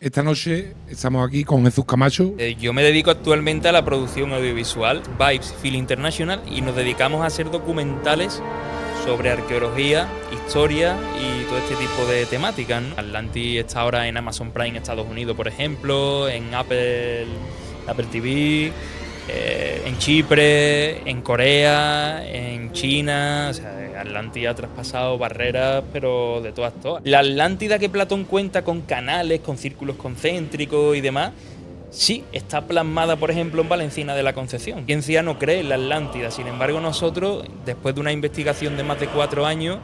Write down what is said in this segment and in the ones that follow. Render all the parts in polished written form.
Esta noche estamos aquí con Jesús Camacho. Yo me dedico actualmente a la producción audiovisual, Vibes Film International, y nos dedicamos a hacer documentales sobre arqueología, historia y todo este tipo de temáticas, ¿no? Atlantis está ahora en Amazon Prime Estados Unidos, por ejemplo, en Apple TV, en Chipre, en Corea, en China. O sea, Atlantis ha traspasado barreras, pero de todas. La Atlántida que Platón cuenta con canales, con círculos concéntricos y demás, sí, está plasmada, por ejemplo, en Valencina de la Concepción. La ciencia no cree en la Atlántida, sin embargo nosotros, después de una investigación de más de 4 años,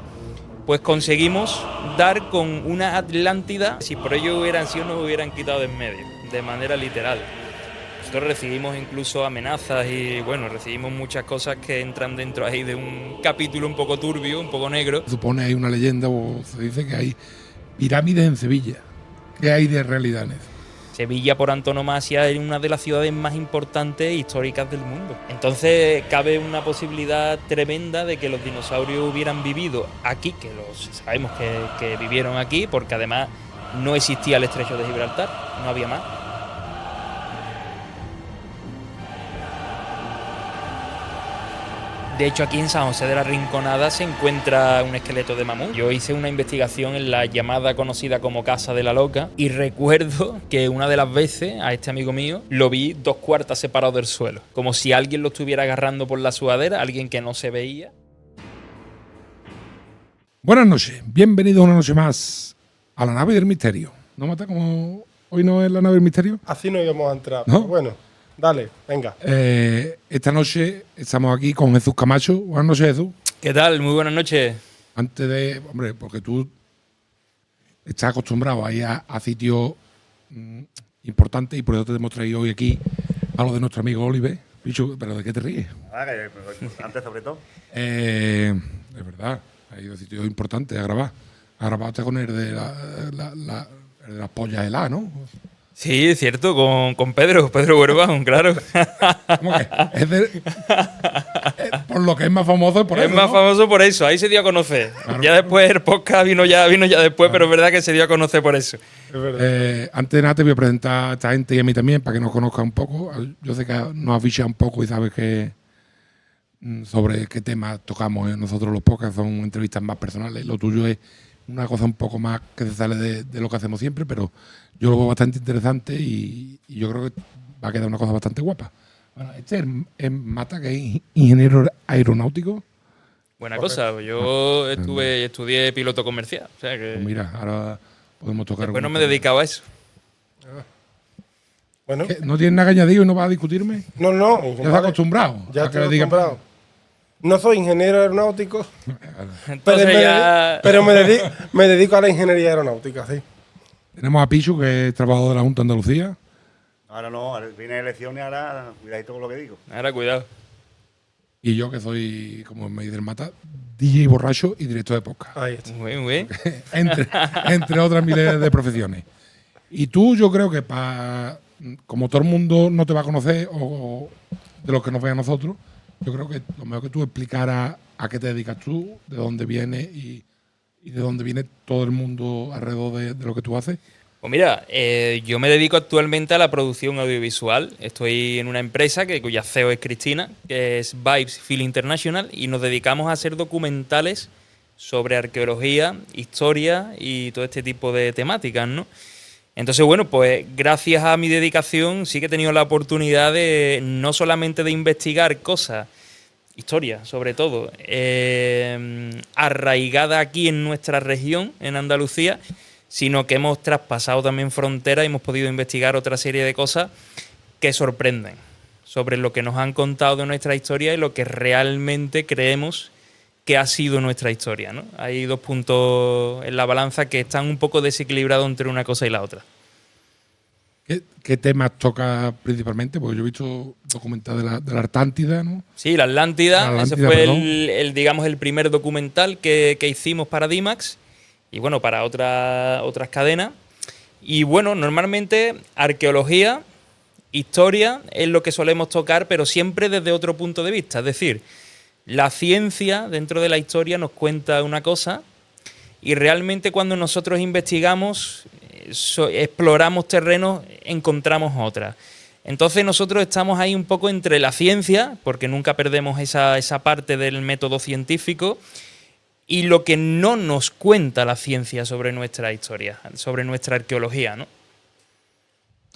pues conseguimos dar con una Atlántida, si por ello hubieran sido, nos hubieran quitado de en medio, de manera literal. Nosotros recibimos incluso amenazas y, bueno, recibimos muchas cosas que entran dentro ahí de un capítulo un poco turbio, un poco negro. Supone hay una leyenda o se dice que hay pirámides en Sevilla. ¿Qué hay de realidad en eso? Sevilla, por antonomasia, es una de las ciudades más importantes e históricas del mundo. Entonces cabe una posibilidad tremenda de que los dinosaurios hubieran vivido aquí, que sabemos que vivieron aquí, porque además no existía el estrecho de Gibraltar, no había más. De hecho, aquí en San José de la Rinconada se encuentra un esqueleto de mamut. Yo hice una investigación en la llamada conocida como Casa de la Loca y recuerdo que una de las veces a este amigo mío lo vi 2/4 separado del suelo, como si alguien lo estuviera agarrando por la sudadera, alguien que no se veía. Buenas noches, bienvenidos una noche más a la nave del misterio. ¿No mata como hoy no es la nave del misterio? Así no íbamos a entrar. ¿No? Pero bueno, dale, venga. Esta noche estamos aquí con Jesús Camacho. Buenas noches, Jesús. ¿Qué tal? Muy buenas noches. Antes de, hombre, porque tú estás acostumbrado a ir a sitios importantes y por eso te hemos traído hoy aquí a lo de nuestro amigo Oliver. Bicho, ¿pero de qué te ríes? Antes, sobre todo. Es verdad, ha ido a sitios importantes a grabar. A grabarte con el de el de las pollas heladas, ¿no? Sí, es cierto, con Pedro Huerva, claro. ¿Cómo que? Por lo que es más famoso es por eso, Es más ¿no? famoso por eso, ahí se dio a conocer. Claro. Ya después el podcast vino ya después, pero es verdad que se dio a conocer por eso. Es verdad. Antes de nada te voy a presentar a esta gente y a mí también para que nos conozca un poco. Yo sé que nos has fichado un poco y sabes que sobre qué temas tocamos nosotros los podcasts. Son entrevistas más personales. Lo tuyo es una cosa un poco más que se sale de lo que hacemos siempre, pero yo lo veo bastante interesante y yo creo que va a quedar una cosa bastante guapa. Bueno, este es Mata, que es ingeniero aeronáutico. Buena cosa, yo estudié piloto comercial. O sea que Pues mira, ahora podemos tocar. después no me algunos dedicaba a eso. Bueno, temas. ¿Qué? ¿No tienes nada que añadir y no vas a discutirme? no, no. Ya estás acostumbrado. Ya a que estoy le digan- acostumbrado. No soy ingeniero aeronáutico, Entonces ya... pero me dedico a la ingeniería aeronáutica, sí. Tenemos a Pichu, que es trabajador de la Junta de Andalucía. Ahora no, ahora viene elecciones, ahora cuidadito con lo que digo. Ahora cuidado. Y yo, que soy, como me dice el Mata, DJ borracho y director de podcast. Ahí está. Muy bien. entre otras miles de profesiones. Y tú, yo creo que como todo el mundo no te va a conocer, o de los que nos ve a nosotros, yo creo que lo mejor que tú explicaras a qué te dedicas tú, de dónde vienes y de dónde viene todo el mundo alrededor de lo que tú haces. Pues mira, yo me dedico actualmente a la producción audiovisual. Estoy en una empresa cuya CEO es Cristina, que es Vibes Film International, y nos dedicamos a hacer documentales sobre arqueología, historia y todo este tipo de temáticas, ¿no? Entonces, bueno, pues gracias a mi dedicación sí que he tenido la oportunidad de no solamente de investigar cosas, historia sobre todo, arraigada aquí en nuestra región, en Andalucía, sino que hemos traspasado también fronteras y hemos podido investigar otra serie de cosas que sorprenden sobre lo que nos han contado de nuestra historia y lo que realmente creemos que ha sido nuestra historia, ¿no? Hay 2 puntos en la balanza que están un poco desequilibrados entre una cosa y la otra. ¿Qué temas toca principalmente? Porque yo he visto documentales de la Atlántida, ¿no? Sí, la Atlántida, ese fue perdón. digamos, el primer documental que hicimos para D-Max y bueno, para otras cadenas. Y bueno, normalmente arqueología, historia es lo que solemos tocar, pero siempre desde otro punto de vista. Es decir, la ciencia dentro de la historia nos cuenta una cosa y realmente cuando nosotros investigamos exploramos terrenos, encontramos otras. Entonces nosotros estamos ahí un poco entre la ciencia, porque nunca perdemos esa parte del método científico, y lo que no nos cuenta la ciencia sobre nuestra historia, sobre nuestra arqueología, ¿no?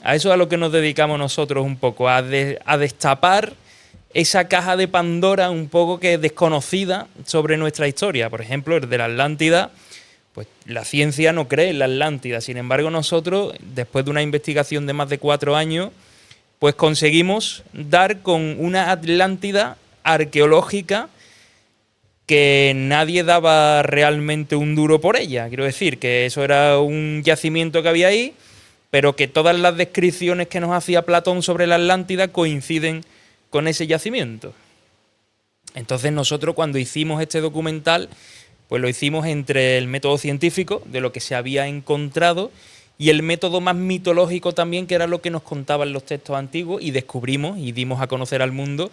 A eso es a lo que nos dedicamos nosotros un poco, a destapar esa caja de Pandora un poco que es desconocida sobre nuestra historia. Por ejemplo, el de la Atlántida, pues la ciencia no cree en la Atlántida. Sin embargo, nosotros, después de una investigación de más de 4 años, pues conseguimos dar con una Atlántida arqueológica que nadie daba realmente un duro por ella. Quiero decir, que eso era un yacimiento que había ahí, pero que todas las descripciones que nos hacía Platón sobre la Atlántida coinciden con ese yacimiento. Entonces nosotros, cuando hicimos este documental, pues lo hicimos entre el método científico, de lo que se había encontrado, y el método más mitológico también, que era lo que nos contaban los textos antiguos, y descubrimos y dimos a conocer al mundo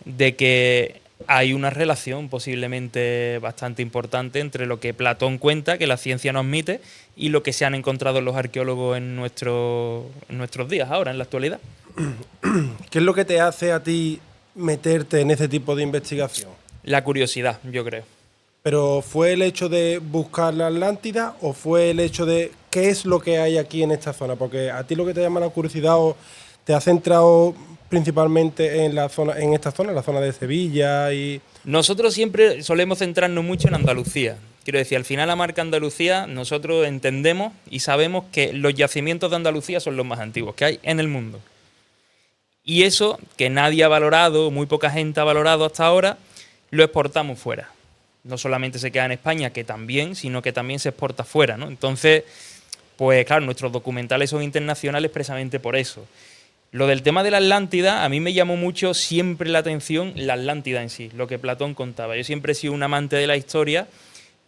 de que hay una relación posiblemente bastante importante entre lo que Platón cuenta, que la ciencia no admite, y lo que se han encontrado los arqueólogos en nuestros días ahora, en la actualidad. ¿Qué es lo que te hace a ti meterte en ese tipo de investigación? La curiosidad, yo creo. ¿Pero fue el hecho de buscar la Atlántida o fue el hecho de qué es lo que hay aquí en esta zona? Porque a ti lo que te llama la curiosidad o te has centrado principalmente en la zona, en esta zona, la zona de Sevilla y... Nosotros siempre solemos centrarnos mucho en Andalucía. Quiero decir, al final la marca Andalucía, nosotros entendemos y sabemos que los yacimientos de Andalucía son los más antiguos que hay en el mundo. Y eso, que nadie ha valorado, muy poca gente ha valorado hasta ahora, lo exportamos fuera. No solamente se queda en España, que también, sino que también se exporta fuera, ¿no? Entonces, pues claro, nuestros documentales son internacionales precisamente por eso. Lo del tema de la Atlántida, a mí me llamó mucho siempre la atención la Atlántida en sí, lo que Platón contaba. Yo siempre he sido un amante de la historia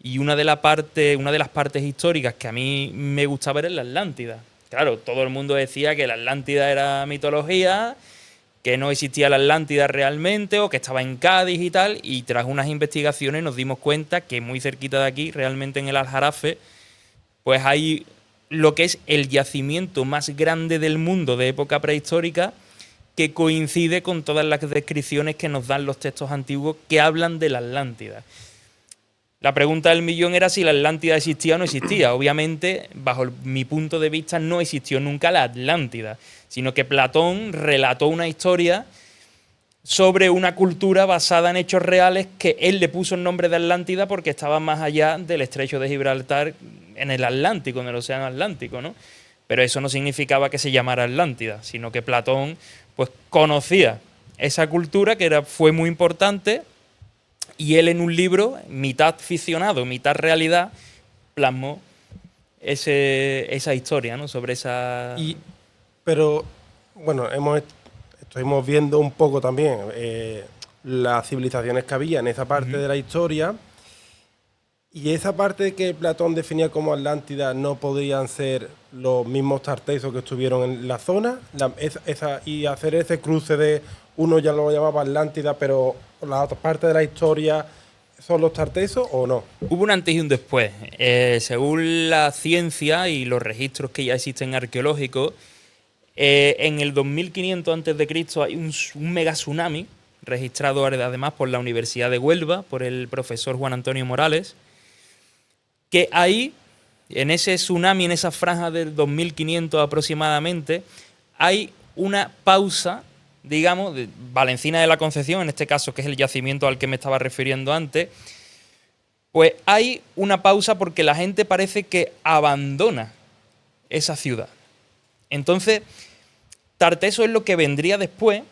y una de las partes históricas que a mí me gustaba era la Atlántida. Claro, todo el mundo decía que la Atlántida era mitología, que no existía la Atlántida realmente o que estaba en Cádiz y tal, y tras unas investigaciones nos dimos cuenta que muy cerquita de aquí, realmente en el Aljarafe, pues hay lo que es el yacimiento más grande del mundo de época prehistórica, que coincide con todas las descripciones que nos dan los textos antiguos que hablan de la Atlántida. La pregunta del millón era si la Atlántida existía o no existía. Obviamente, bajo mi punto de vista, no existió nunca la Atlántida, sino que Platón relató una historia sobre una cultura basada en hechos reales que él le puso el nombre de Atlántida porque estaba más allá del estrecho de Gibraltar, en el Atlántico, en el océano Atlántico, ¿no? Pero eso no significaba que se llamara Atlántida, sino que Platón pues conocía esa cultura que fue muy importante, y él en un libro, mitad ficcionado, mitad realidad, plasmó esa historia, ¿no? Sobre esa... Pero, bueno, estuvimos viendo un poco también las civilizaciones que había en esa parte de la historia, y esa parte que Platón definía como Atlántida no podrían ser los mismos tartesos que estuvieron en la zona, y hacer ese cruce de uno ya lo llamaba Atlántida, pero la otra parte de la historia son los tartesos, ¿o no? Hubo un antes y un después. Según la ciencia y los registros que ya existen arqueológicos, en el 2500 a.C. hay un mega tsunami registrado además por la Universidad de Huelva, por el profesor Juan Antonio Morales, que ahí, en ese tsunami, en esa franja del 2500 aproximadamente, hay una pausa, digamos, de Valencina de la Concepción, en este caso, que es el yacimiento al que me estaba refiriendo antes, pues hay una pausa porque la gente parece que abandona esa ciudad. Entonces, Tarteso es lo que vendría después,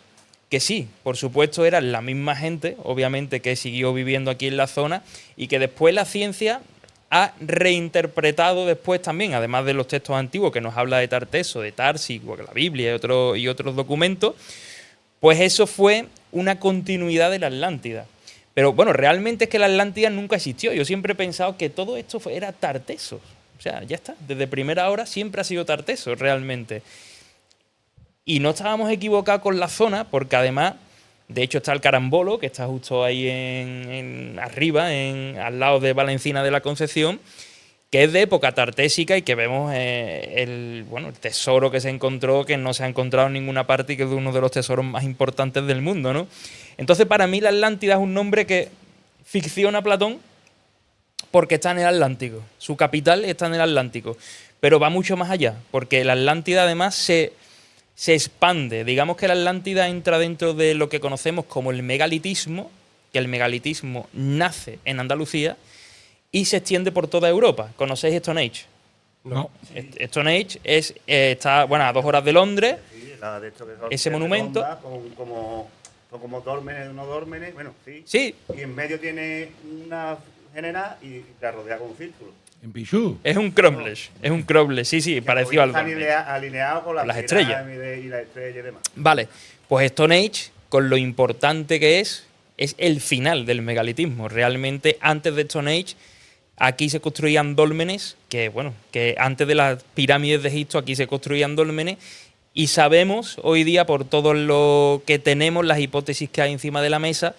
que sí, por supuesto, era la misma gente, obviamente, que siguió viviendo aquí en la zona, y que después la ciencia ha reinterpretado después también, además de los textos antiguos que nos habla de Tarteso, de Tarsis, la Biblia y otros documentos, pues eso fue una continuidad de la Atlántida. Pero bueno, realmente es que la Atlántida nunca existió. Yo siempre he pensado que todo esto era Tarteso. O sea, ya está. Desde primera hora siempre ha sido Tarteso, realmente. Y no estábamos equivocados con la zona, porque además, de hecho, está el Carambolo, que está justo ahí arriba, al lado de Valencina de la Concepción, que es de época tartésica y que vemos el tesoro que se encontró, que no se ha encontrado en ninguna parte y que es uno de los tesoros más importantes del mundo, ¿no? Entonces, para mí la Atlántida es un nombre que ficciona Platón porque está en el Atlántico. Su capital está en el Atlántico. Pero va mucho más allá, porque la Atlántida además se expande. Digamos que la Atlántida entra dentro de lo que conocemos como el megalitismo, que el megalitismo nace en Andalucía y se extiende por toda Europa. ¿Conocéis Stone Age? No. Stone Age está a 2 horas de Londres. Sí, la de esto que son Ese monumento. redondas, son como dólmenes, unos dólmenes, bueno, sí. Sí. Y en medio tiene una general y la rodea con un círculo. En Pichú. Es un cromlech, sí, parecido al Está dolmen. alineado con Las estrellas. Y las estrellas y demás. Vale, pues Stone Age, con lo importante que es el final del megalitismo. Realmente, antes de Stone Age, aquí se construían dólmenes, que antes de las pirámides de Egipto, aquí se construían dólmenes, y sabemos hoy día, por todo lo que tenemos, las hipótesis que hay encima de la mesa,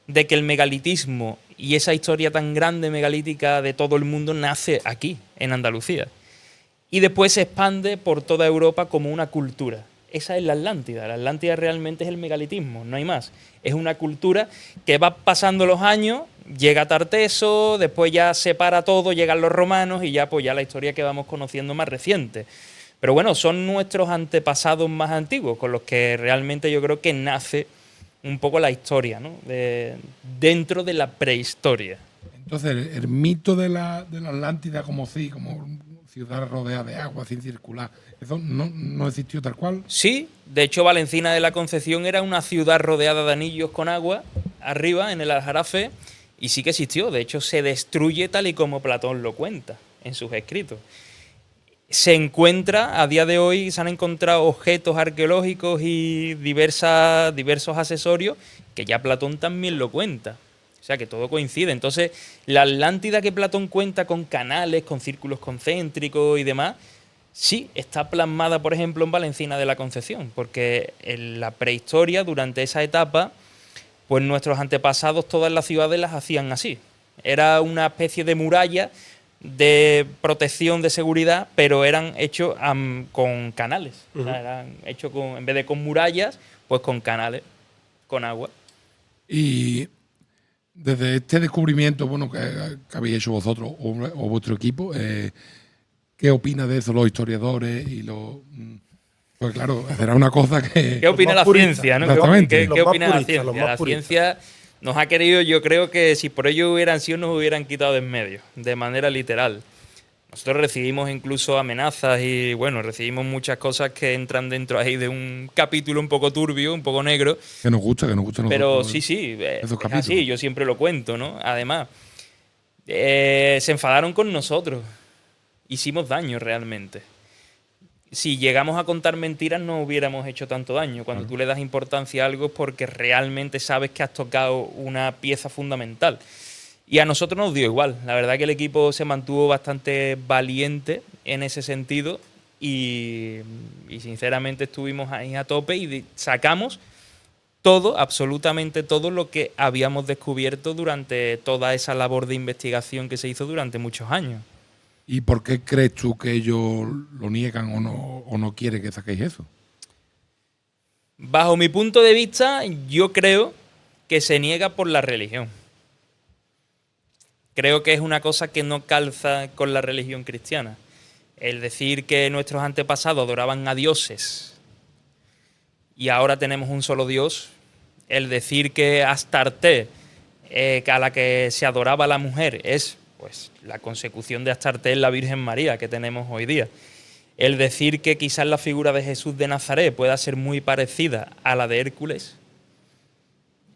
de que el megalitismo y esa historia tan grande megalítica de todo el mundo nace aquí, en Andalucía. Y después se expande por toda Europa como una cultura. Esa es la Atlántida. La Atlántida realmente es el megalitismo, no hay más. Es una cultura que va pasando los años, llega Tarteso, después ya separa todo, llegan los romanos y ya la historia que vamos conociendo más reciente. Pero bueno, son nuestros antepasados más antiguos, con los que realmente yo creo que nace un poco la historia, ¿no? Dentro de la prehistoria. Entonces, el mito de la Atlántida como ciudad rodeada de agua, sin circular, ¿eso no existió tal cual? Sí, de hecho Valencina de la Concepción era una ciudad rodeada de anillos con agua, arriba, en el Aljarafe, y sí que existió. De hecho, se destruye tal y como Platón lo cuenta en sus escritos. Se encuentra, a día de hoy, se han encontrado objetos arqueológicos y diversos accesorios que ya Platón también lo cuenta. O sea, que todo coincide. Entonces, la Atlántida que Platón cuenta con canales, con círculos concéntricos y demás, sí está plasmada, por ejemplo, en Valencina de la Concepción, porque en la prehistoria, durante esa etapa, pues nuestros antepasados, todas las ciudades las hacían así. Era una especie de muralla de protección, de seguridad, pero eran hechos con canales. O sea, eran hechos en vez de con murallas, pues con canales, con agua. Y desde este descubrimiento que habéis hecho vosotros o vuestro equipo, ¿qué opina de eso los historiadores y los...? Pues claro, será una cosa que... ¿Qué opina la ciencia? ¿No? Exactamente. ¿Qué opina la ciencia? La ciencia nos ha querido, yo creo que si por ello hubieran sido, nos hubieran quitado de en medio, de manera literal. Nosotros recibimos incluso amenazas y, recibimos muchas cosas que entran dentro ahí de un capítulo un poco turbio, un poco negro. Que nos gusta a nosotros. Pero sí, es así, yo siempre lo cuento, ¿no? Además, se enfadaron con nosotros. Hicimos daño realmente. Si llegamos a contar mentiras no hubiéramos hecho tanto daño. Cuando tú le das importancia a algo es porque realmente sabes que has tocado una pieza fundamental. Y a nosotros nos dio igual. La verdad que el equipo se mantuvo bastante valiente en ese sentido y sinceramente estuvimos ahí a tope y sacamos todo, absolutamente todo lo que habíamos descubierto durante toda esa labor de investigación que se hizo durante muchos años. ¿Y por qué crees tú que ellos lo niegan o no quieren que saquéis eso? Bajo mi punto de vista, yo creo que se niega por la religión. Creo que es una cosa que no calza con la religión cristiana. El decir que nuestros antepasados adoraban a dioses y ahora tenemos un solo Dios. El decir que Astarte, a la que se adoraba la mujer, es pues la consecución de Astarte es la Virgen María que tenemos hoy día. El decir que quizás la figura de Jesús de Nazaret pueda ser muy parecida a la de Hércules,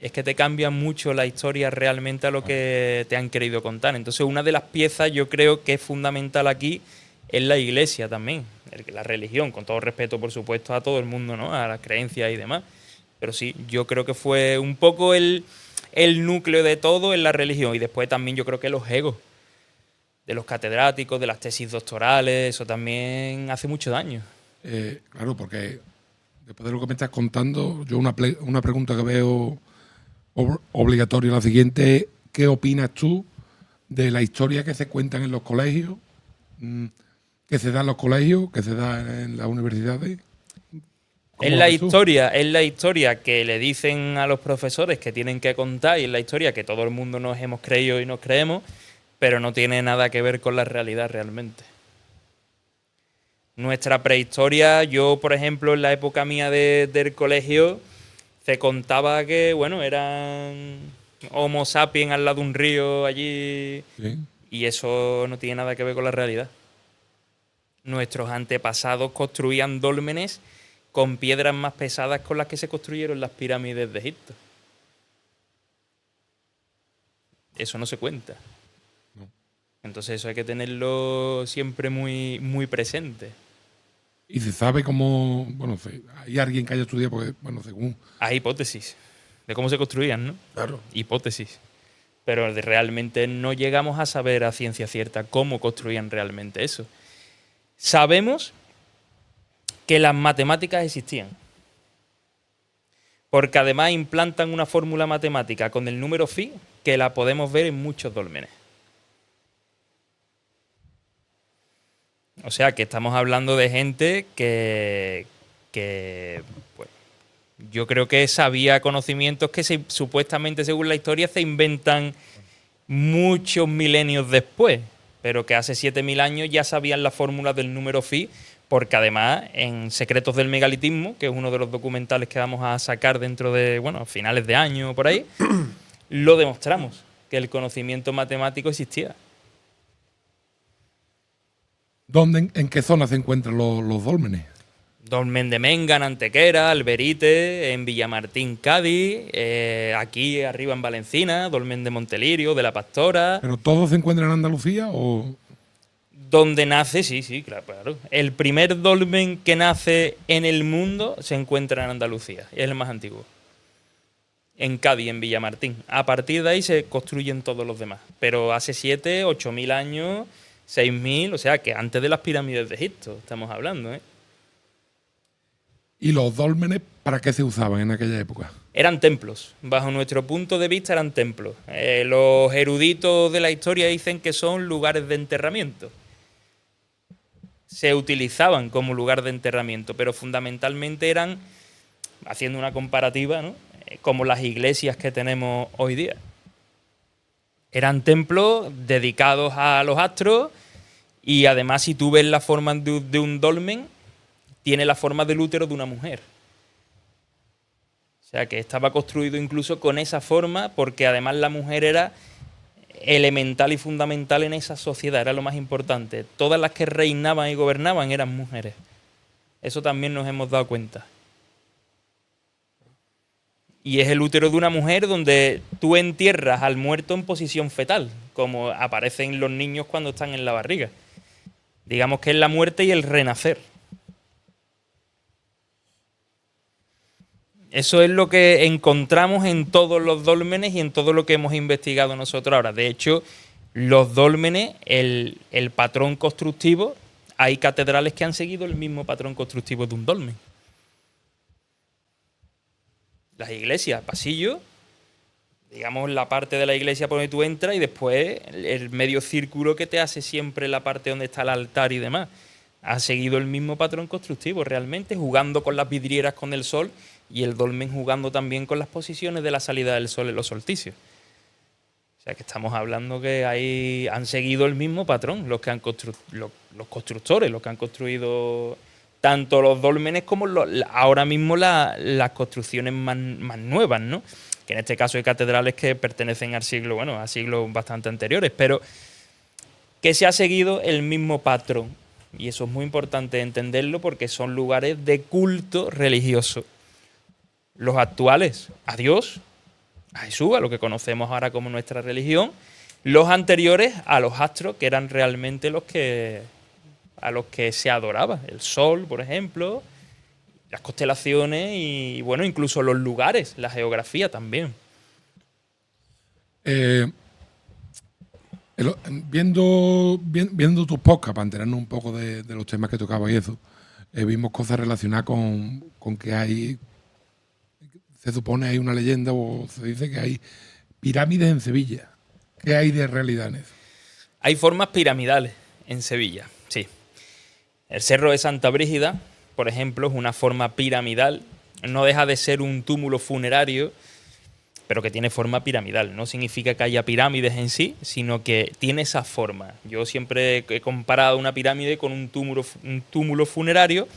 es que te cambia mucho la historia realmente a lo que te han querido contar. Entonces, una de las piezas yo creo que es fundamental aquí es la Iglesia también, la religión, con todo respeto, por supuesto, a todo el mundo, ¿no? A las creencias y demás. Pero sí, yo creo que fue un poco el núcleo de todo en la religión. Y después también yo creo que los egos de los catedráticos, de las tesis doctorales, eso también hace mucho daño. Claro, porque después de lo que me estás contando, yo una pregunta que veo obligatoria, la siguiente: ¿qué opinas tú de la historia que se cuentan en los colegios que se da en los colegios, que se da en las universidades. Es la historia que le dicen a los profesores que tienen que contar y es la historia que todo el mundo nos hemos creído y nos creemos, pero no tiene nada que ver con la realidad realmente. Nuestra prehistoria, yo por ejemplo en la época mía del colegio, se contaba que, bueno, eran Homo sapiens al lado de un río allí, Sí. y eso no tiene nada que ver con la realidad. Nuestros antepasados construían dólmenes con piedras más pesadas con las que se construyeron las pirámides de Egipto. Eso no se cuenta. No. Entonces eso hay que tenerlo siempre muy, muy presente. Y se sabe cómo, bueno, hay alguien que haya estudiado, porque, bueno, según... Hay hipótesis de cómo se construían, ¿no? Claro. Hipótesis. Pero realmente no llegamos a saber a ciencia cierta cómo construían realmente eso. Sabemos que las matemáticas existían. Porque además implantan una fórmula matemática con el número phi que la podemos ver en muchos dólmenes. O sea que estamos hablando de gente que pues, yo creo que sabía conocimientos que supuestamente, según la historia, se inventan muchos milenios después, pero que hace 7000 años ya sabían la fórmula del número phi, porque además en Secretos del Megalitismo, que es uno de los documentales que vamos a sacar dentro de, bueno, a finales de año o por ahí, lo demostramos, que el conocimiento matemático existía. ¿Dónde, en qué zona se encuentran los dólmenes? Dolmen de Menga, en Antequera, Alberite, en Villamartín, Cádiz, aquí arriba en Valencina, Dolmen de Montelirio, de la Pastora. ¿Pero todos se encuentran en Andalucía o...? Donde nace, sí, claro. El primer dolmen que nace en el mundo se encuentra en Andalucía, es el más antiguo. En Cádiz, en Villamartín. A partir de ahí se construyen todos los demás. Pero hace 7, 8.000 años, 6.000, o sea que antes de las pirámides de Egipto estamos hablando, ¿eh? ¿Y los dólmenes para qué se usaban en aquella época? Eran templos, bajo nuestro punto de vista eran templos. Los eruditos de la historia dicen que son lugares de enterramiento. Se utilizaban como lugar de enterramiento, pero fundamentalmente eran, haciendo una comparativa, ¿no?, como las iglesias que tenemos hoy día. Eran templos dedicados a los astros y además si tú ves la forma de un dolmen, tiene la forma del útero de una mujer. O sea que estaba construido incluso con esa forma porque además la mujer era elemental y fundamental en esa sociedad, era lo más importante. Todas las que reinaban y gobernaban eran mujeres. Eso también nos hemos dado cuenta. Y es el útero de una mujer donde tú entierras al muerto en posición fetal, como aparecen los niños cuando están en la barriga. Digamos que es la muerte y el renacer. Eso es lo que encontramos en todos los dólmenes y en todo lo que hemos investigado nosotros ahora. De hecho, los dólmenes, el patrón constructivo, hay catedrales que han seguido el mismo patrón constructivo de un dolmen. Las iglesias, pasillo, digamos la parte de la iglesia por donde tú entras y después el medio círculo que te hace siempre la parte donde está el altar y demás. Ha seguido el mismo patrón constructivo realmente, jugando con las vidrieras con el sol y el dolmen jugando también con las posiciones de la salida del sol en los solsticios. O sea que estamos hablando que han seguido el mismo patrón los constructores, los que han construido tanto los dólmenes como ahora mismo las construcciones más nuevas, ¿no? Que en este caso hay catedrales que pertenecen a siglos bastante anteriores, pero que se ha seguido el mismo patrón. Y eso es muy importante entenderlo porque son lugares de culto religioso. Los actuales, a Dios, a Jesús, a lo que conocemos ahora como nuestra religión. Los anteriores, a los astros, que eran realmente a los que se adoraba. El sol, por ejemplo, las constelaciones y, bueno, incluso los lugares, la geografía también. Viendo tus podcasts, para enterarnos un poco de los temas que tocaba y eso, vimos cosas relacionadas con que se supone hay una leyenda o se dice que hay pirámides en Sevilla. ¿Qué hay de realidad en eso? Hay formas piramidales en Sevilla. El Cerro de Santa Brígida, por ejemplo, es una forma piramidal. No deja de ser un túmulo funerario, pero que tiene forma piramidal. No significa que haya pirámides en sí, sino que tiene esa forma. Yo siempre he comparado una pirámide con un túmulo funerario,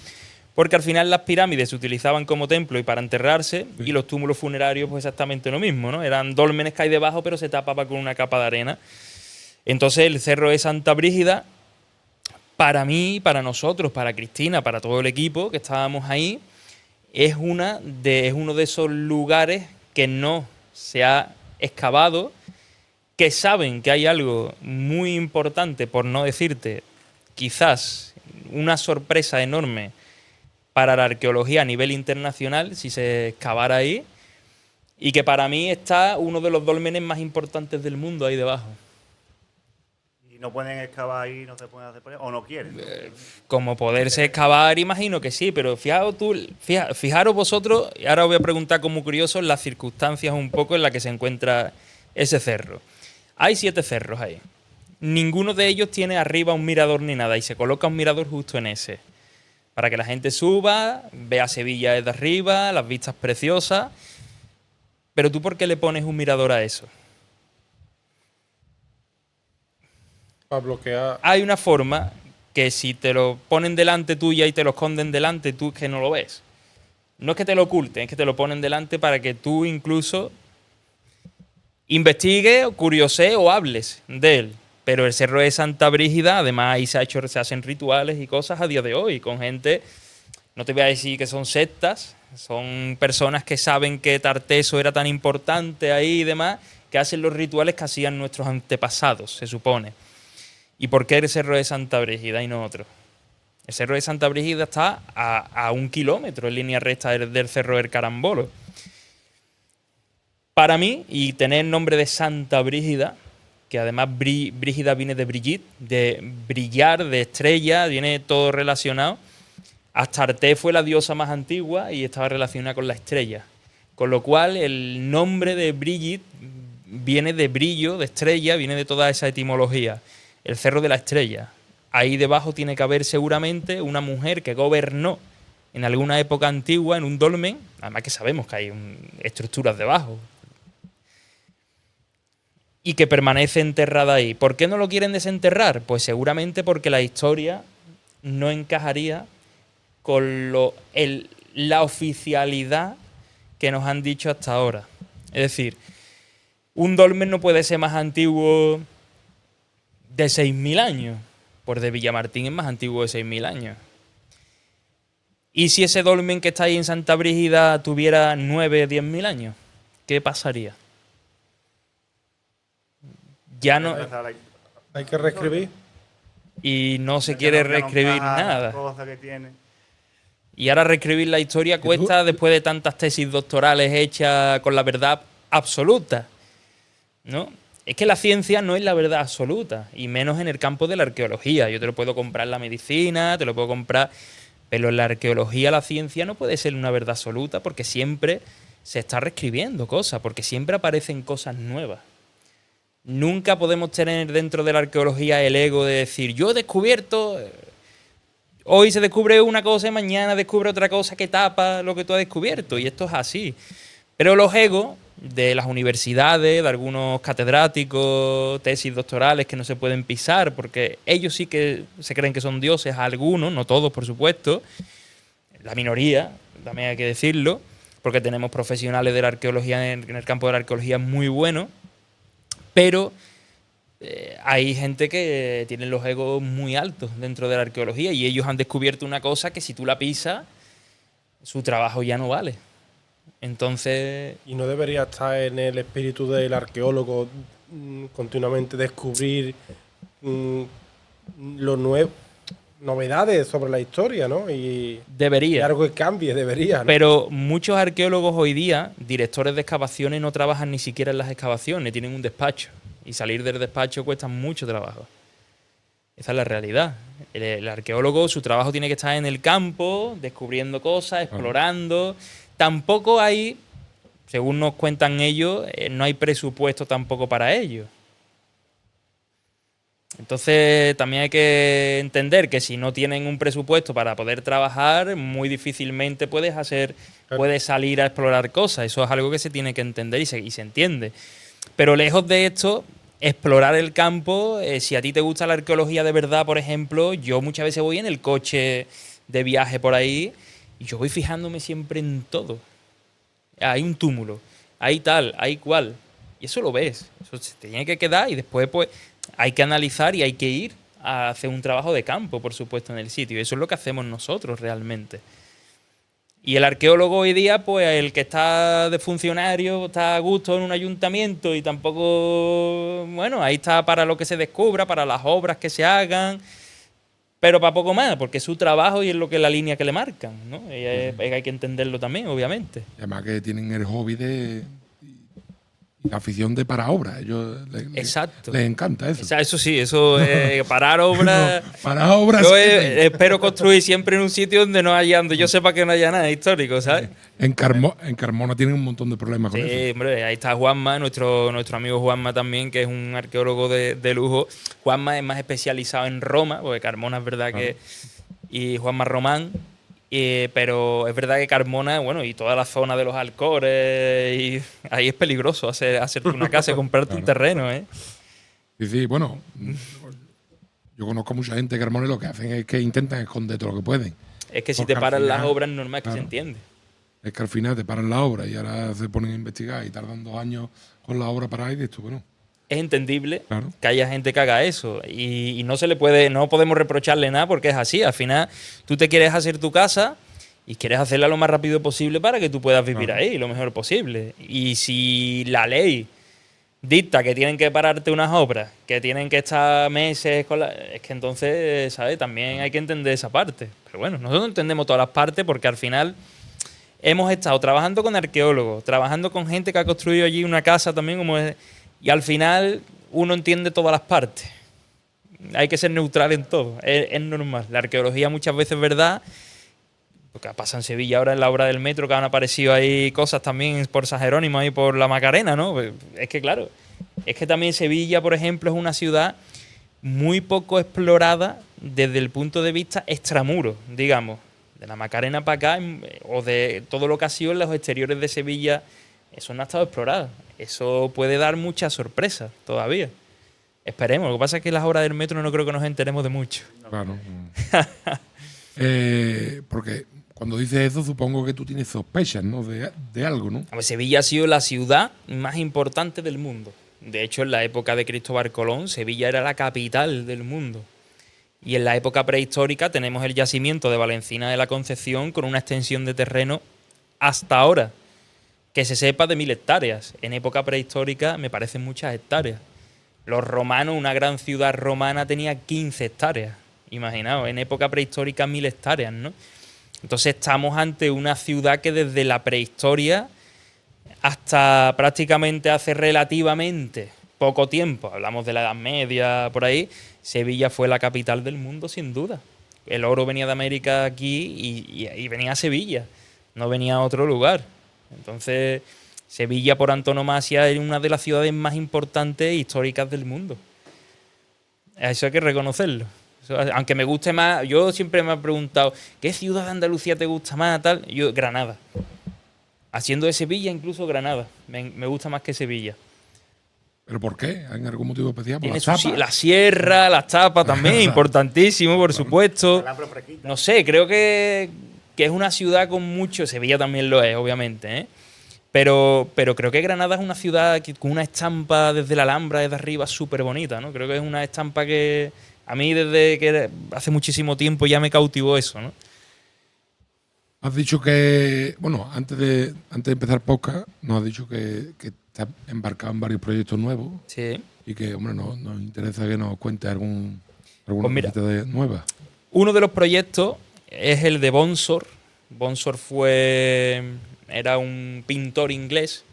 porque al final las pirámides se utilizaban como templo y para enterrarse, y los túmulos funerarios pues exactamente lo mismo, ¿no? Eran dólmenes que hay debajo, pero se tapaba con una capa de arena. Entonces el Cerro de Santa Brígida, para mí, para nosotros, para Cristina, para todo el equipo que estábamos ahí, es uno de esos lugares que no se ha excavado, que saben que hay algo muy importante, por no decirte quizás una sorpresa enorme para la arqueología a nivel internacional si se excavara ahí, y que para mí está uno de los dólmenes más importantes del mundo ahí debajo. Y no pueden excavar ahí, no se pueden hacer por ahí, o no quieren. Como poderse excavar, imagino que sí, pero fijaros vosotros, y ahora os voy a preguntar como curiosos las circunstancias un poco en las que se encuentra ese cerro. Hay 7 cerros ahí. Ninguno de ellos tiene arriba un mirador ni nada, y se coloca un mirador justo en ese, para que la gente suba, vea Sevilla desde arriba, las vistas preciosas. Pero ¿tú por qué le pones un mirador a eso? Para bloquear. Hay una forma que si te lo ponen delante tuya y te lo esconden delante, tú es que no lo ves. No es que te lo oculten, es que te lo ponen delante para que tú incluso investigues, o curioses o hables de él. Pero el Cerro de Santa Brígida, además ahí se hacen rituales y cosas a día de hoy, con gente, no te voy a decir que son sectas, son personas que saben que Tarteso era tan importante ahí y demás, que hacen los rituales que hacían nuestros antepasados, se supone. ¿Y por qué el Cerro de Santa Brígida y no otro? El Cerro de Santa Brígida está a 1 kilómetro en línea recta del Cerro del Carambolo. Para mí, y tener el nombre de Santa Brígida, que además Brígida viene de Brigitte, de brillar, de estrella, viene todo relacionado. Astarte fue la diosa más antigua y estaba relacionada con la estrella. Con lo cual, el nombre de Brigitte viene de brillo, de estrella, viene de toda esa etimología. El Cerro de la Estrella. Ahí debajo tiene que haber seguramente una mujer que gobernó en alguna época antigua en un dolmen, además que sabemos que hay estructuras debajo, y que permanece enterrada ahí. ¿Por qué no lo quieren desenterrar? Pues seguramente porque la historia no encajaría con la oficialidad que nos han dicho hasta ahora. Es decir, un dolmen no puede ser más antiguo de 6.000 años. Pues de Villamartín es más antiguo de 6.000 años. ¿Y si ese dolmen que está ahí en Santa Brígida tuviera 9 o 10.000 años? ¿Qué pasaría? Ya no... Hay que reescribir. Y no se quiere reescribir nada. Que tiene. Y ahora reescribir la historia cuesta después de tantas tesis doctorales hechas con la verdad absoluta, ¿no? Es que la ciencia no es la verdad absoluta, y menos en el campo de la arqueología. Yo te lo puedo comprar en la medicina, te lo puedo comprar, pero en la arqueología la ciencia no puede ser una verdad absoluta, porque siempre se está reescribiendo cosas, porque siempre aparecen cosas nuevas. Nunca podemos tener dentro de la arqueología el ego de decir, yo he descubierto, hoy se descubre una cosa y mañana descubre otra cosa que tapa lo que tú has descubierto, y esto es así. Pero los egos de las universidades, de algunos catedráticos, tesis doctorales que no se pueden pisar, porque ellos sí que se creen que son dioses, algunos, no todos por supuesto, la minoría, también hay que decirlo, porque tenemos profesionales de la arqueología en el campo de la arqueología muy buenos, pero hay gente que tiene los egos muy altos dentro de la arqueología, y ellos han descubierto una cosa que si tú la pisas, su trabajo ya no vale. Entonces... Y no debería estar en el espíritu del arqueólogo continuamente descubrir lo nuevo, novedades sobre la historia, ¿no? Y debería. algo que cambie, debería, ¿no? Pero muchos arqueólogos hoy día, directores de excavaciones, no trabajan ni siquiera en las excavaciones, tienen un despacho. Y salir del despacho cuesta mucho trabajo. Esa es la realidad. El arqueólogo, su trabajo tiene que estar en el campo, descubriendo cosas, explorando. Tampoco hay, según nos cuentan ellos, no hay presupuesto tampoco para ello. Entonces también hay que entender que si no tienen un presupuesto para poder trabajar, muy difícilmente puedes salir a explorar cosas. Eso es algo que se tiene que entender y se entiende. Pero lejos de esto, explorar el campo, si a ti te gusta la arqueología de verdad, por ejemplo, yo muchas veces voy en el coche de viaje por ahí y yo voy fijándome siempre en todo. Hay un túmulo, hay tal, hay cual. Y eso lo ves, eso se te tiene que quedar y después pues hay que analizar y hay que ir a hacer un trabajo de campo, por supuesto, en el sitio. Y eso es lo que hacemos nosotros realmente. Y el arqueólogo hoy día, pues el que está de funcionario, está a gusto en un ayuntamiento y tampoco, bueno, ahí está para lo que se descubra, para las obras que se hagan, pero para poco más, porque es su trabajo y es lo que es la línea que le marcan, ¿no? Y hay que entenderlo también, obviamente. Y además que tienen el hobby de y la afición de parar obras. Ellos Exacto. les encanta eso. Eso sí, eso parar obras. No, parar obras. Yo espero construir siempre en un sitio donde no haya, donde yo sepa que no haya nada histórico, ¿sabes? En Carmona tienen un montón de problemas con eso. Sí, hombre, ahí está Juanma, nuestro amigo Juanma también, que es un arqueólogo de lujo. Juanma es más especializado en Roma, porque Carmona es verdad que. Y Juanma Román. Pero es verdad que Carmona, bueno, y toda la zona de los Alcores, y ahí es peligroso hacerte una casa y comprarte un terreno, ¿eh? Sí, bueno, yo conozco a mucha gente de Carmona y lo que hacen es que intentan esconder todo lo que pueden. Es que si Porque te paran al final, las obras, normal que se entiende. Es que al final te paran la obra y ahora se ponen a investigar y tardan 2 años con la obra parada y dices tú, bueno. Es entendible Claro. que haya gente que haga eso y no se le puede, no podemos reprocharle nada porque es así. Al final, tú te quieres hacer tu casa y quieres hacerla lo más rápido posible para que tú puedas vivir ahí lo mejor posible. Y si la ley dicta que tienen que pararte unas obras, que tienen que estar meses es que entonces, ¿sabes? También hay que entender esa parte. Pero bueno, nosotros entendemos todas las partes porque al final hemos estado trabajando con arqueólogos, trabajando con gente que ha construido allí una casa también como es. Y al final uno entiende todas las partes. Hay que ser neutral en todo. Es normal. La arqueología muchas veces es verdad. Lo que pasa en Sevilla ahora en la obra del metro, que han aparecido ahí cosas también por San Jerónimo y por la Macarena, ¿no? Es que claro, es que también Sevilla, por ejemplo, es una ciudad muy poco explorada desde el punto de vista extramuro, digamos. De la Macarena para acá, o de todo lo que ha sido en los exteriores de Sevilla, eso no ha estado explorado. Eso puede dar muchas sorpresas todavía. Esperemos. Lo que pasa es que las obras del metro no creo que nos enteremos de mucho. Claro. Porque cuando dices eso, supongo que tú tienes sospechas, ¿no? De algo, ¿no? A ver, Sevilla ha sido la ciudad más importante del mundo. De hecho, en la época de Cristóbal Colón, Sevilla era la capital del mundo. Y en la época prehistórica tenemos el yacimiento de Valencina de la Concepción con una extensión de terreno hasta ahora, que se sepa, de 1000 hectáreas. En época prehistórica me parecen muchas hectáreas. Los romanos, una gran ciudad romana, tenía 15 hectáreas. Imaginaos, en época prehistórica 1000 hectáreas, ¿no? Entonces estamos ante una ciudad que desde la prehistoria hasta prácticamente hace relativamente poco tiempo, hablamos de la Edad Media, por ahí, Sevilla fue la capital del mundo sin duda. El oro venía de América aquí y venía a Sevilla, no venía a otro lugar. Entonces, Sevilla por antonomasia es una de las ciudades más importantes e históricas del mundo. Eso hay que reconocerlo. Eso, aunque me guste más, yo siempre me he preguntado, ¿qué ciudad de Andalucía te gusta más? Tal? Yo, Granada. Haciendo de Sevilla, incluso Granada. Me gusta más que Sevilla. ¿Pero por qué? ¿Hay algún motivo especial? ¿Por Tiene las tapas? la sierra, las tapas también, importantísimo, por supuesto. No sé, creo que es una ciudad con mucho. Sevilla también lo es, obviamente, ¿eh? Pero creo que Granada es una ciudad con una estampa desde la Alhambra, desde arriba, súper bonita, ¿no? Creo que es una estampa que a mí desde que hace muchísimo tiempo ya me cautivó eso, ¿no? Has dicho que, bueno, antes de empezar podcast, nos has dicho que estás embarcado en varios proyectos nuevos. Sí. Y que, hombre, nos interesa que nos cuentes alguna Pues mira, cosita nueva. Uno de los proyectos es el de Bonsor. Bonsor era un pintor inglés,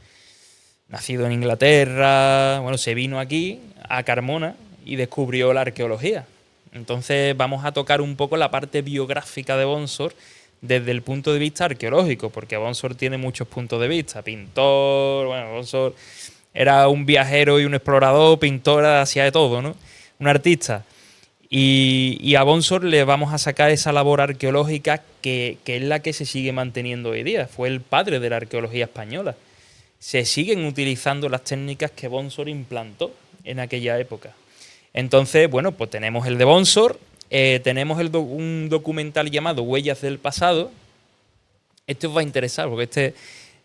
nacido en Inglaterra. Bueno, se vino aquí, a Carmona, y descubrió la arqueología. Entonces vamos a tocar un poco la parte biográfica de Bonsor desde el punto de vista arqueológico, porque Bonsor tiene muchos puntos de vista. Pintor, bueno, Bonsor era un viajero y un explorador, pintor, hacía de todo, ¿no? un artista. Y a Bonsor le vamos a sacar esa labor arqueológica que es la que se sigue manteniendo hoy día. Fue el padre de la arqueología española. Se siguen utilizando las técnicas que Bonsor implantó en aquella época. Entonces, bueno, pues tenemos el de Bonsor, tenemos un documental llamado Huellas del Pasado. Este os va a interesar porque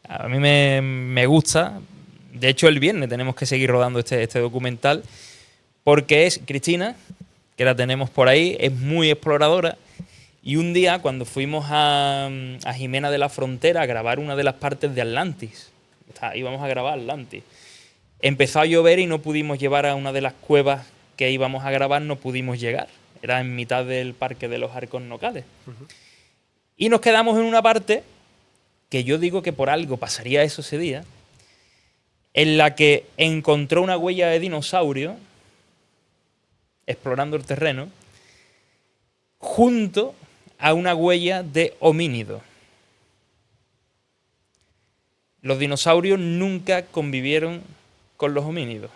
a mí me gusta. De hecho, el viernes tenemos que seguir rodando este documental porque es Cristina, que la tenemos por ahí, es muy exploradora. Y un día, cuando fuimos a Jimena de la Frontera a grabar una de las partes de Atlantis, íbamos a grabar Atlantis, empezó a llover y no pudimos llevar a una de las cuevas que íbamos a grabar, no pudimos llegar. Era en mitad del Parque de los Arcos Nocales. Y nos quedamos en una parte, que yo digo que por algo pasaría eso ese día, en la que encontró una huella de dinosaurio, explorando el terreno, junto a una huella de homínido. Los dinosaurios nunca convivieron con los homínidos.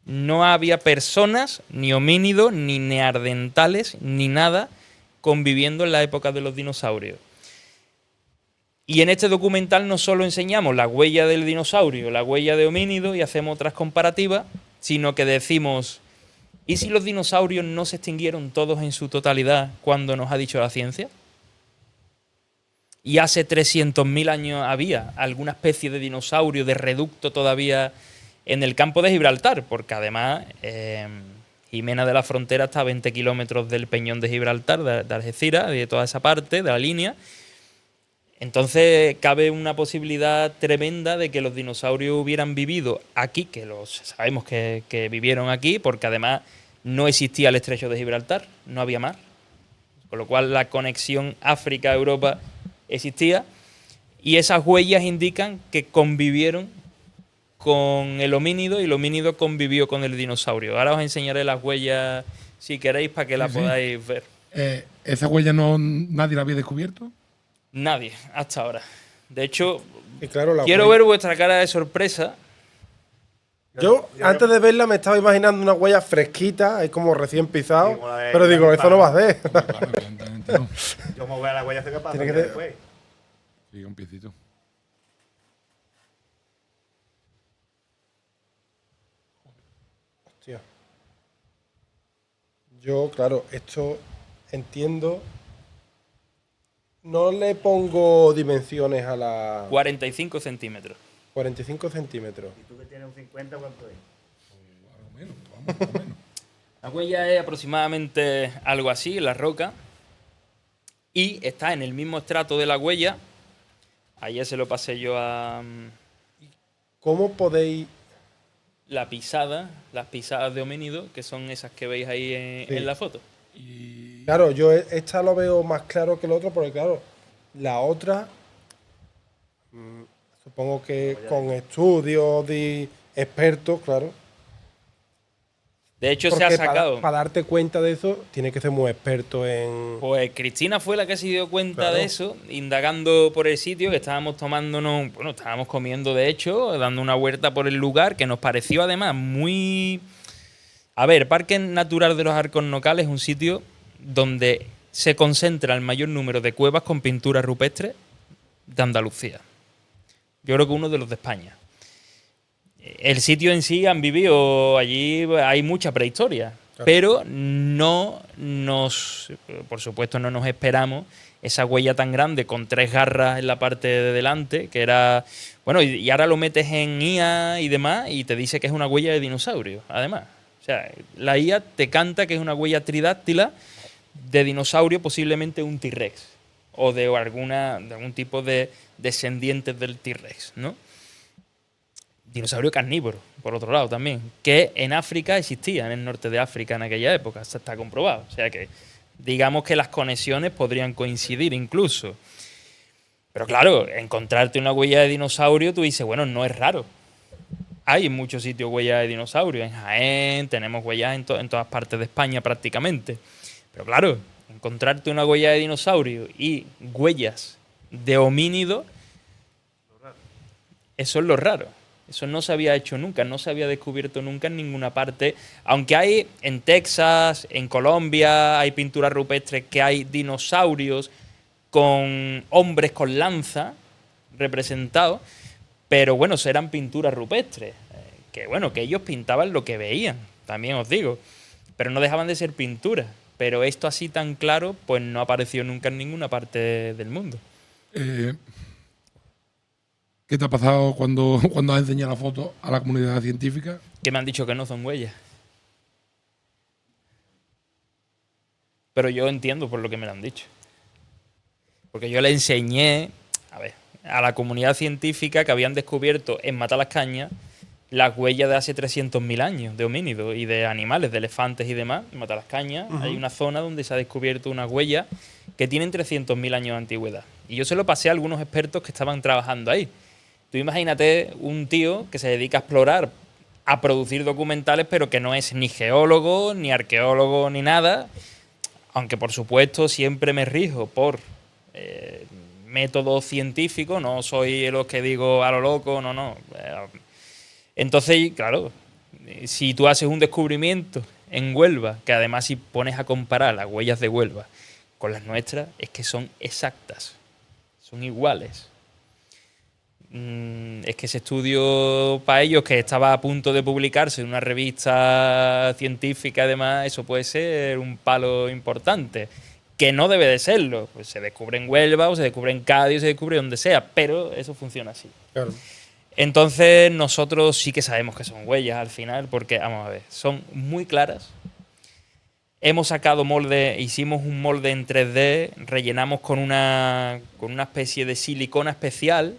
No había personas, ni homínidos, ni neandertales, ni nada conviviendo en la época de los dinosaurios. Y en este documental no solo enseñamos la huella del dinosaurio, la huella de homínido y hacemos otras comparativas, sino que decimos, ¿y si los dinosaurios no se extinguieron todos en su totalidad cuando nos ha dicho la ciencia? Y hace 300.000 años había alguna especie de dinosaurio, de reducto todavía en el campo de Gibraltar, porque además Jimena de la Frontera está a 20 kilómetros del Peñón de Gibraltar, de Algeciras, de toda esa parte, de la línea. Entonces cabe una posibilidad tremenda de que los dinosaurios hubieran vivido aquí, que sabemos que vivieron aquí, porque además no existía el estrecho de Gibraltar, no había mar, con lo cual la conexión África-Europa existía, y esas huellas indican que convivieron con el homínido y el homínido convivió con el dinosaurio. Ahora os enseñaré las huellas si queréis para que las podáis ver. ¿Esa huella nadie la había descubierto? Nadie, hasta ahora. De hecho, y claro, quiero ver vuestra cara de sorpresa. Yo antes de verla me estaba imaginando una huella fresquita, es como recién pisado, pero digo, eso no va a ser. Claro, evidentemente no. Yo me voy a la huella, sé qué pasa. Tiene que Después. Sí, un piecito. Hostia. Yo, claro, esto entiendo. No le pongo dimensiones a la 45 centímetros. 45 centímetros. ¿Y tú que tienes un 50, cuánto es? Algo menos, vamos, algo menos. La huella es aproximadamente algo así, la roca. Y está en el mismo estrato de la huella. Ayer se lo pasé yo a ¿Cómo podéis...? las pisadas de homínido, que son esas que veis ahí en la foto. Claro, yo esta lo veo más claro que el otro, porque claro, la otra, supongo que con estudios de expertos, claro. De hecho, Porque se ha sacado. Para darte cuenta de eso, tienes que ser muy experto en... Pues Cristina fue la que se dio cuenta Claro. de eso, indagando por el sitio, que estábamos estábamos comiendo de hecho, dando una vuelta por el lugar, que nos pareció además muy... A ver, Parque Natural de los Arcos Nocales es un sitio donde se concentra el mayor número de cuevas con pinturas rupestres de Andalucía. Yo creo que uno de los de España. El sitio en sí han vivido, allí hay mucha prehistoria, claro, pero por supuesto no nos esperamos esa huella tan grande con 3 garras en la parte de delante, que era, bueno, y ahora lo metes en IA y demás y te dice que es una huella de dinosaurio, además. O sea, la IA te canta que es una huella tridáctila de dinosaurio, posiblemente un T-Rex, o de algún tipo de descendientes del T-Rex, ¿no? Dinosaurio carnívoro, por otro lado también, que en África existía, en el norte de África en aquella época, eso está comprobado. O sea que digamos que las conexiones podrían coincidir incluso. Pero claro, encontrarte una huella de dinosaurio, tú dices, bueno, no es raro. Hay en muchos sitios huellas de dinosaurio, en Jaén, tenemos huellas en todas partes de España prácticamente. Pero claro, encontrarte una huella de dinosaurio y huellas de homínido, eso es lo raro. Eso no se había hecho nunca, no se había descubierto nunca en ninguna parte. Aunque hay en Texas, en Colombia, hay pinturas rupestres que hay dinosaurios con hombres con lanza representados, pero bueno, eran pinturas rupestres. Que bueno, que ellos pintaban lo que veían, también os digo. Pero no dejaban de ser pinturas. Pero esto así tan claro, pues no apareció nunca en ninguna parte del mundo. ¿Qué te ha pasado cuando has enseñado la foto a la comunidad científica? Que me han dicho que no son huellas. Pero yo entiendo por lo que me lo han dicho. Porque yo le enseñé, a la comunidad científica que habían descubierto en Matalascaña las huellas de hace 300.000 años de homínidos y de animales, de elefantes y demás. En Matalascaña hay una zona donde se ha descubierto unas huellas que tienen 300.000 años de antigüedad. Y yo se lo pasé a algunos expertos que estaban trabajando ahí. Tú imagínate un tío que se dedica a explorar, a producir documentales, pero que no es ni geólogo, ni arqueólogo, ni nada. Aunque, por supuesto, siempre me rijo por método científico, no soy los que digo a lo loco, no. Entonces, claro, si tú haces un descubrimiento en Huelva, que además si pones a comparar las huellas de Huelva con las nuestras, es que son exactas, son iguales. Es que ese estudio para ellos, que estaba a punto de publicarse en una revista científica, además, eso puede ser un palo importante, que no debe de serlo. Pues se descubre en Huelva, o se descubre en Cádiz, o se descubre donde sea, pero eso funciona así. Claro. Entonces nosotros sí que sabemos que son huellas al final, porque, vamos a ver, son muy claras. Hemos sacado molde, hicimos un molde en 3D, rellenamos con una especie de silicona especial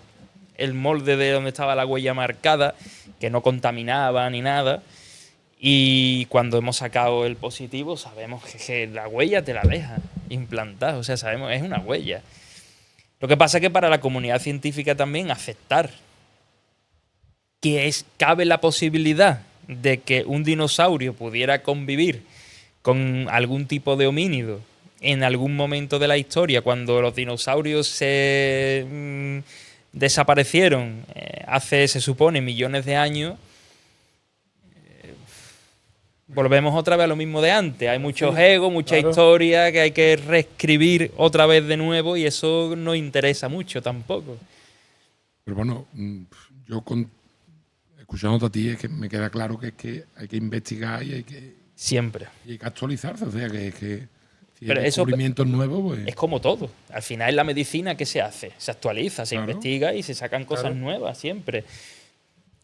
el molde de donde estaba la huella marcada, que no contaminaba ni nada. Y cuando hemos sacado el positivo, sabemos que la huella te la deja implantada. O sea, sabemos, es una huella. Lo que pasa es que para la comunidad científica también aceptar que cabe la posibilidad de que un dinosaurio pudiera convivir con algún tipo de homínido en algún momento de la historia, cuando los dinosaurios se desaparecieron hace, se supone, millones de años. Volvemos otra vez a lo mismo de antes. Hay muchos egos, mucha historia que hay que reescribir otra vez de nuevo, y eso no interesa mucho tampoco. Pero bueno, yo escuchándote a ti es que me queda claro que es que hay que investigar y hay que siempre. Y hay que actualizarse, o sea que si pero hay eso descubrimientos nuevos, pues es como todo. Al final en la medicina, ¿qué se hace? Se actualiza, se investiga y se sacan cosas nuevas siempre.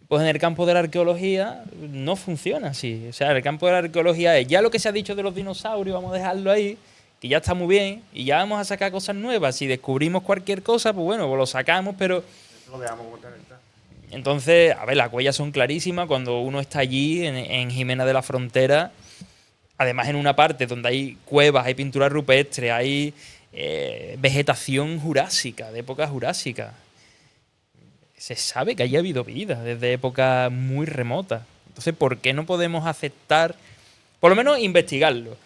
Pues en el campo de la arqueología no funciona así. O sea, en el campo de la arqueología es ya lo que se ha dicho de los dinosaurios, vamos a dejarlo ahí, que ya está muy bien, y ya vamos a sacar cosas nuevas. Si descubrimos cualquier cosa, pues bueno, pues lo sacamos, pero Eso lo dejamos como está. entonces, a ver, las huellas son clarísimas. Cuando uno está allí, en Jimena de la Frontera, además en una parte donde hay cuevas, hay pinturas rupestres, hay vegetación jurásica, de época jurásica. Se sabe que allí ha habido vida desde épocas muy remotas. Entonces, ¿por qué no podemos aceptar, por lo menos investigarlo?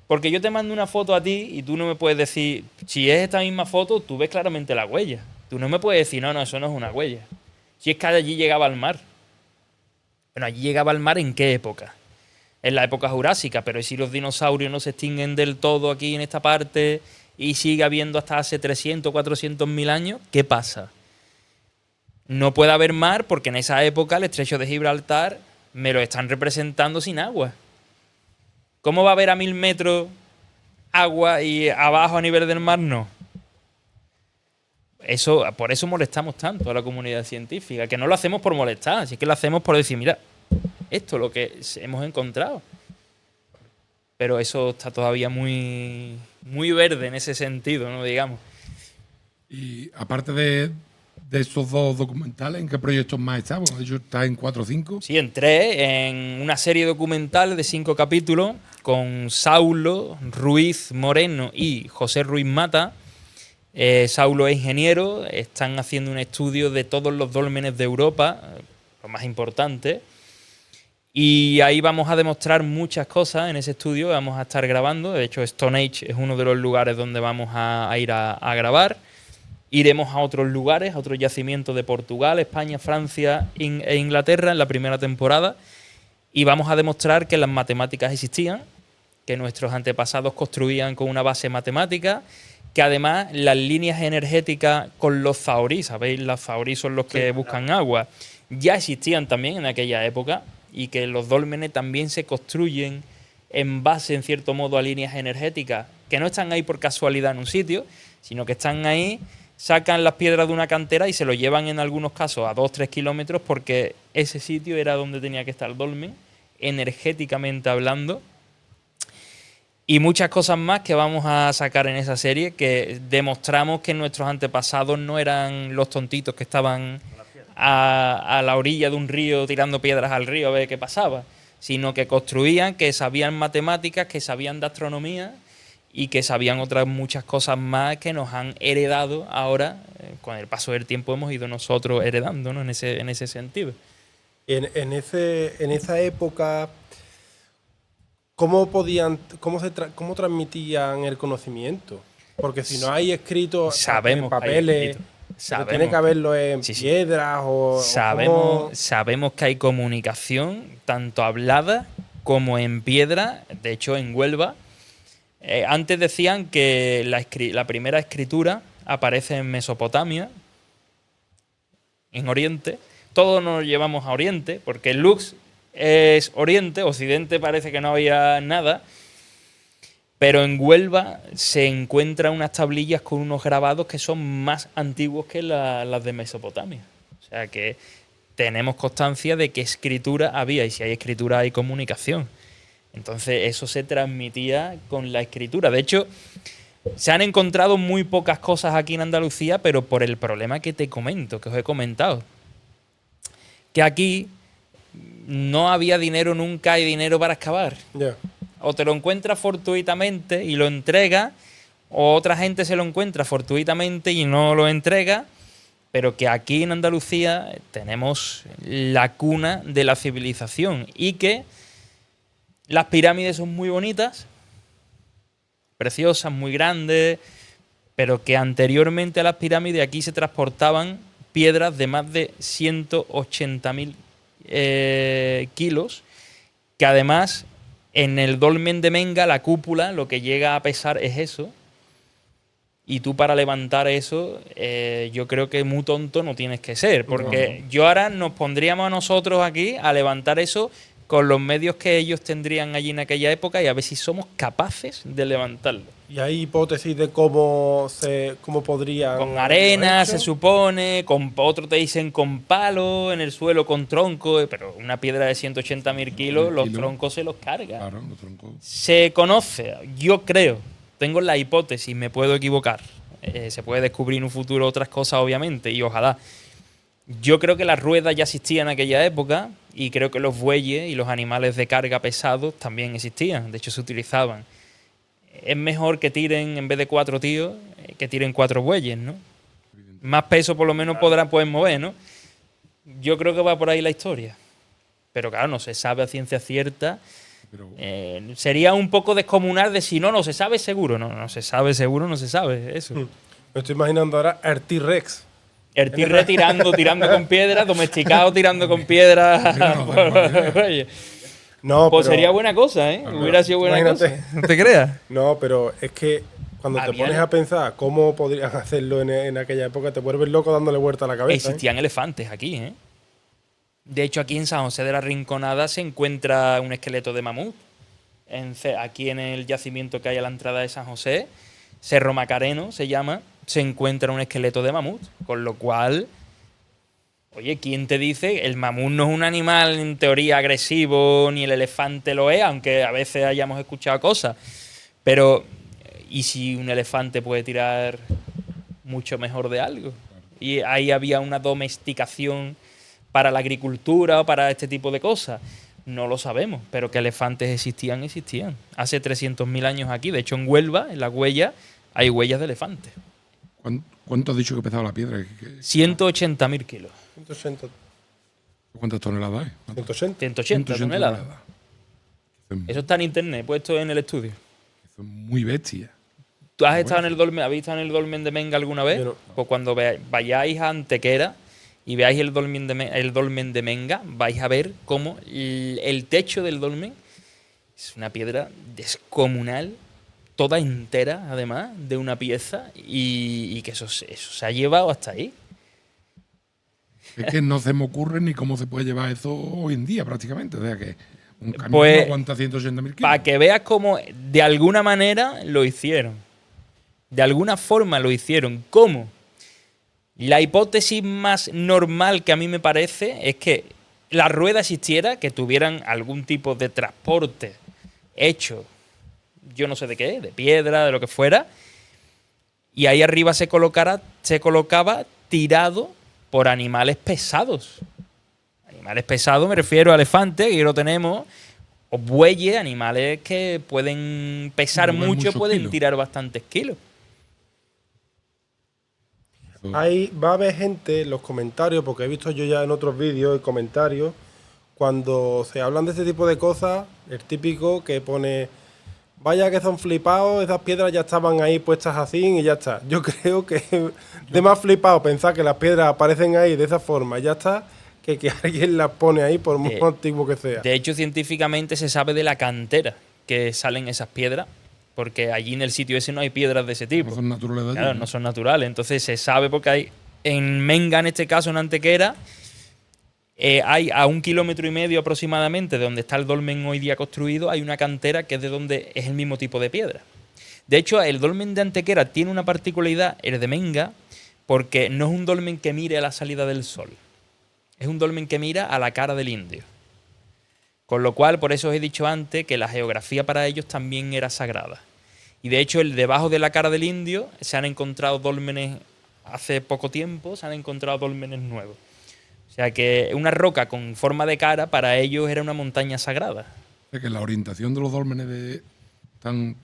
Porque yo te mando una foto a ti y tú no me puedes decir, si es esta misma foto, tú ves claramente la huella. Tú no me puedes decir, no, eso no es una huella. Si es que allí llegaba al mar. Bueno, allí llegaba al mar ¿en qué época? En la época jurásica, pero si los dinosaurios no se extinguen del todo aquí en esta parte y sigue habiendo hasta hace 300, 400.000 años, ¿qué pasa? No puede haber mar porque en esa época el estrecho de Gibraltar me lo están representando sin agua. ¿Cómo va a haber a 1000 metros agua y abajo a nivel del mar no? Por eso molestamos tanto a la comunidad científica, que no lo hacemos por molestar, así que lo hacemos por decir, mira, esto es lo que hemos encontrado. Pero eso está todavía muy, muy verde en ese sentido, ¿no? Digamos. Y aparte de estos dos documentales, ¿en qué proyectos más está? Bueno, de hecho, está en 4 o 5. Sí, entré en una serie documental de 5 capítulos con Saulo Ruiz Moreno y José Ruiz Mata. Saulo es ingeniero, están haciendo un estudio de todos los dólmenes de Europa, lo más importante. Y ahí vamos a demostrar muchas cosas en ese estudio, vamos a estar grabando. De hecho, Stone Age es uno de los lugares donde vamos a ir a grabar. Iremos a otros lugares, a otros yacimientos de Portugal, España, Francia e Inglaterra en la primera temporada y vamos a demostrar que las matemáticas existían, que nuestros antepasados construían con una base matemática, que además las líneas energéticas con los zahorí, ¿sabéis? Los zahorí son los que buscan agua, ya existían también en aquella época y que los dólmenes también se construyen en base, en cierto modo, a líneas energéticas que no están ahí por casualidad en un sitio, sino que están ahí, sacan las piedras de una cantera y se lo llevan en algunos casos a 2-3 kilómetros porque ese sitio era donde tenía que estar el dolmen, energéticamente hablando. Y muchas cosas más que vamos a sacar en esa serie que demostramos que nuestros antepasados no eran los tontitos que estaban a la orilla de un río tirando piedras al río a ver qué pasaba, sino que construían, que sabían matemáticas, que sabían de astronomía y que sabían otras muchas cosas más que nos han heredado ahora, con el paso del tiempo hemos ido nosotros heredando, ¿no? en ese sentido. En esa época, ¿cómo transmitían el conocimiento? Porque si no hay escrito sabemos en papeles, tiene que haberlo en piedras o... Sabemos que hay comunicación, tanto hablada como en piedra. De hecho, en Huelva, antes decían que la primera escritura aparece en Mesopotamia, en Oriente. Todos nos llevamos a Oriente, porque Lux es Oriente, Occidente parece que no había nada. Pero en Huelva se encuentran unas tablillas con unos grabados que son más antiguos que las de Mesopotamia. O sea que tenemos constancia de que escritura había, y si hay escritura hay comunicación. Entonces eso se transmitía con la escritura. De hecho, se han encontrado muy pocas cosas aquí en Andalucía, pero por el problema que te comento, que os he comentado. Que aquí no había dinero, nunca hay dinero para excavar. Yeah. O te lo encuentras fortuitamente y lo entregas, o otra gente se lo encuentra fortuitamente y no lo entrega, pero que aquí en Andalucía tenemos la cuna de la civilización y que las pirámides son muy bonitas, preciosas, muy grandes, pero que anteriormente a las pirámides aquí se transportaban piedras de más de 180.000 kilos, que además en el dolmen de Menga, la cúpula, lo que llega a pesar es eso. Y tú para levantar eso, yo creo que muy tonto no tienes que ser. Porque yo ahora nos pondríamos a nosotros aquí a levantar eso con los medios que ellos tendrían allí en aquella época y a ver si somos capaces de levantarlo. ¿Y hay hipótesis de cómo podrían...? Con arena, se supone, con otro te dicen con palo, en el suelo con tronco, pero una piedra de 180.000 kilos, los troncos se los carga. Claro, los troncos. Se conoce, yo creo, tengo la hipótesis, me puedo equivocar, se puede descubrir en un futuro otras cosas obviamente, y ojalá. Yo creo que las ruedas ya existían en aquella época y creo que los bueyes y los animales de carga pesados también existían, de hecho se utilizaban. Es mejor que tiren, en vez de 4 tíos, que tiren 4 bueyes, ¿no? Más peso por lo menos pueden mover, ¿no? Yo creo que va por ahí la historia. Pero claro, no se sabe a ciencia cierta. Sería un poco descomunal de si no se sabe seguro. No se sabe seguro, no se sabe eso. Me estoy imaginando ahora el T-Rex. El T-Rex tirando con piedras, domesticado tirando con piedras. No, pues pero sería buena cosa, ¿eh? Hubiera sido buena cosa. ¿No te creas? No, pero es que cuando te pones a pensar cómo podrían hacerlo en aquella época, te vuelves loco dándole vuelta a la cabeza. Existían elefantes aquí, ¿eh? De hecho, aquí en San José de la Rinconada se encuentra un esqueleto de mamut. Aquí en el yacimiento que hay a la entrada de San José, Cerro Macareno se llama, se encuentra un esqueleto de mamut. Con lo cual, oye, ¿quién te dice? El mamut no es un animal en teoría agresivo, ni el elefante lo es, aunque a veces hayamos escuchado cosas. Pero, ¿y si un elefante puede tirar mucho mejor de algo? Y ahí había una domesticación para la agricultura o para este tipo de cosas. No lo sabemos, pero que elefantes existían. Hace 300.000 años aquí. De hecho, en Huelva, en las huellas, hay huellas de elefantes. ¿Cuánto has dicho que pesaba la piedra? 180.000 kilos. 180. ¿Cuántas toneladas hay? 180 toneladas. Eso está en internet, puesto en el estudio. Eso es muy bestia. ¿Tú has estado en el dolmen, habéis estado en el dolmen de Menga alguna vez? Yo no. Pues cuando vayáis a Antequera y veáis el dolmen de Menga, vais a ver cómo el techo del dolmen es una piedra descomunal, toda entera, además, de una pieza, y que eso se ha llevado hasta ahí. Es que no se me ocurre ni cómo se puede llevar eso hoy en día, prácticamente. O sea que un camión Pues, no aguanta 180.000 kilos. Para que veas cómo de alguna manera lo hicieron. De alguna forma lo hicieron. ¿Cómo? La hipótesis más normal que a mí me parece es que la rueda existiera, que tuvieran algún tipo de transporte hecho, yo no sé de qué, de piedra, de lo que fuera, y ahí arriba se colocaba tirado por animales pesados. Animales pesados me refiero a elefantes, que lo tenemos, o bueyes, animales que pueden pesar Mover mucho, muchos pueden kilos. tirar bastantes kilos. Ahí va a haber gente en los comentarios, porque he visto yo ya en otros vídeos y comentarios, cuando se hablan de este tipo de cosas, el típico que pone, vaya que son flipados, esas piedras ya estaban ahí puestas así y ya está. Yo creo que de más flipado pensar que las piedras aparecen ahí de esa forma y ya está, que alguien las pone ahí por muy antiguo que sea. De hecho, científicamente se sabe de la cantera que salen esas piedras, porque allí en el sitio ese no hay piedras de ese tipo. No son naturales de allí, Claro, ¿no? no son naturales. Entonces se sabe porque hay en Menga, en este caso, en Antequera, hay a 1,5 kilómetros aproximadamente de donde está el dolmen hoy día construido, hay una cantera que es de donde es el mismo tipo de piedra. De hecho, el dolmen de Antequera tiene una particularidad, el de Menga, porque no es un dolmen que mire a la salida del sol. Es un dolmen que mira a la cara del indio. Con lo cual, por eso os he dicho antes que la geografía para ellos también era sagrada. Y de hecho, debajo de la cara del indio se han encontrado dólmenes hace poco tiempo, se han encontrado dólmenes nuevos. O sea que una roca con forma de cara para ellos era una montaña sagrada. Es que la orientación de los dólmenes están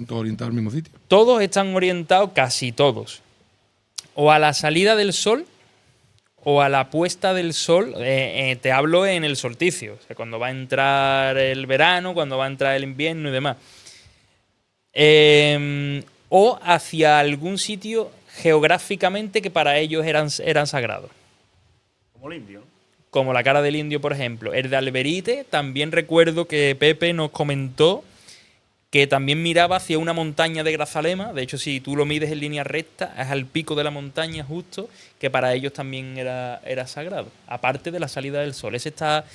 todos orientados al mismo sitio. Todos están orientados, casi todos, o a la salida del sol o a la puesta del sol. Te hablo en el solsticio, o sea, cuando va a entrar el verano, cuando va a entrar el invierno y demás. O hacia algún sitio geográficamente que para ellos eran sagrados. Como el indio, ¿no? Como la cara del indio, por ejemplo. El de Alberite, también recuerdo que Pepe nos comentó que también miraba hacia una montaña de Grazalema. De hecho, si tú lo mides en línea recta, es al pico de la montaña justo, que para ellos también era sagrado. Aparte de la salida del sol. Ese está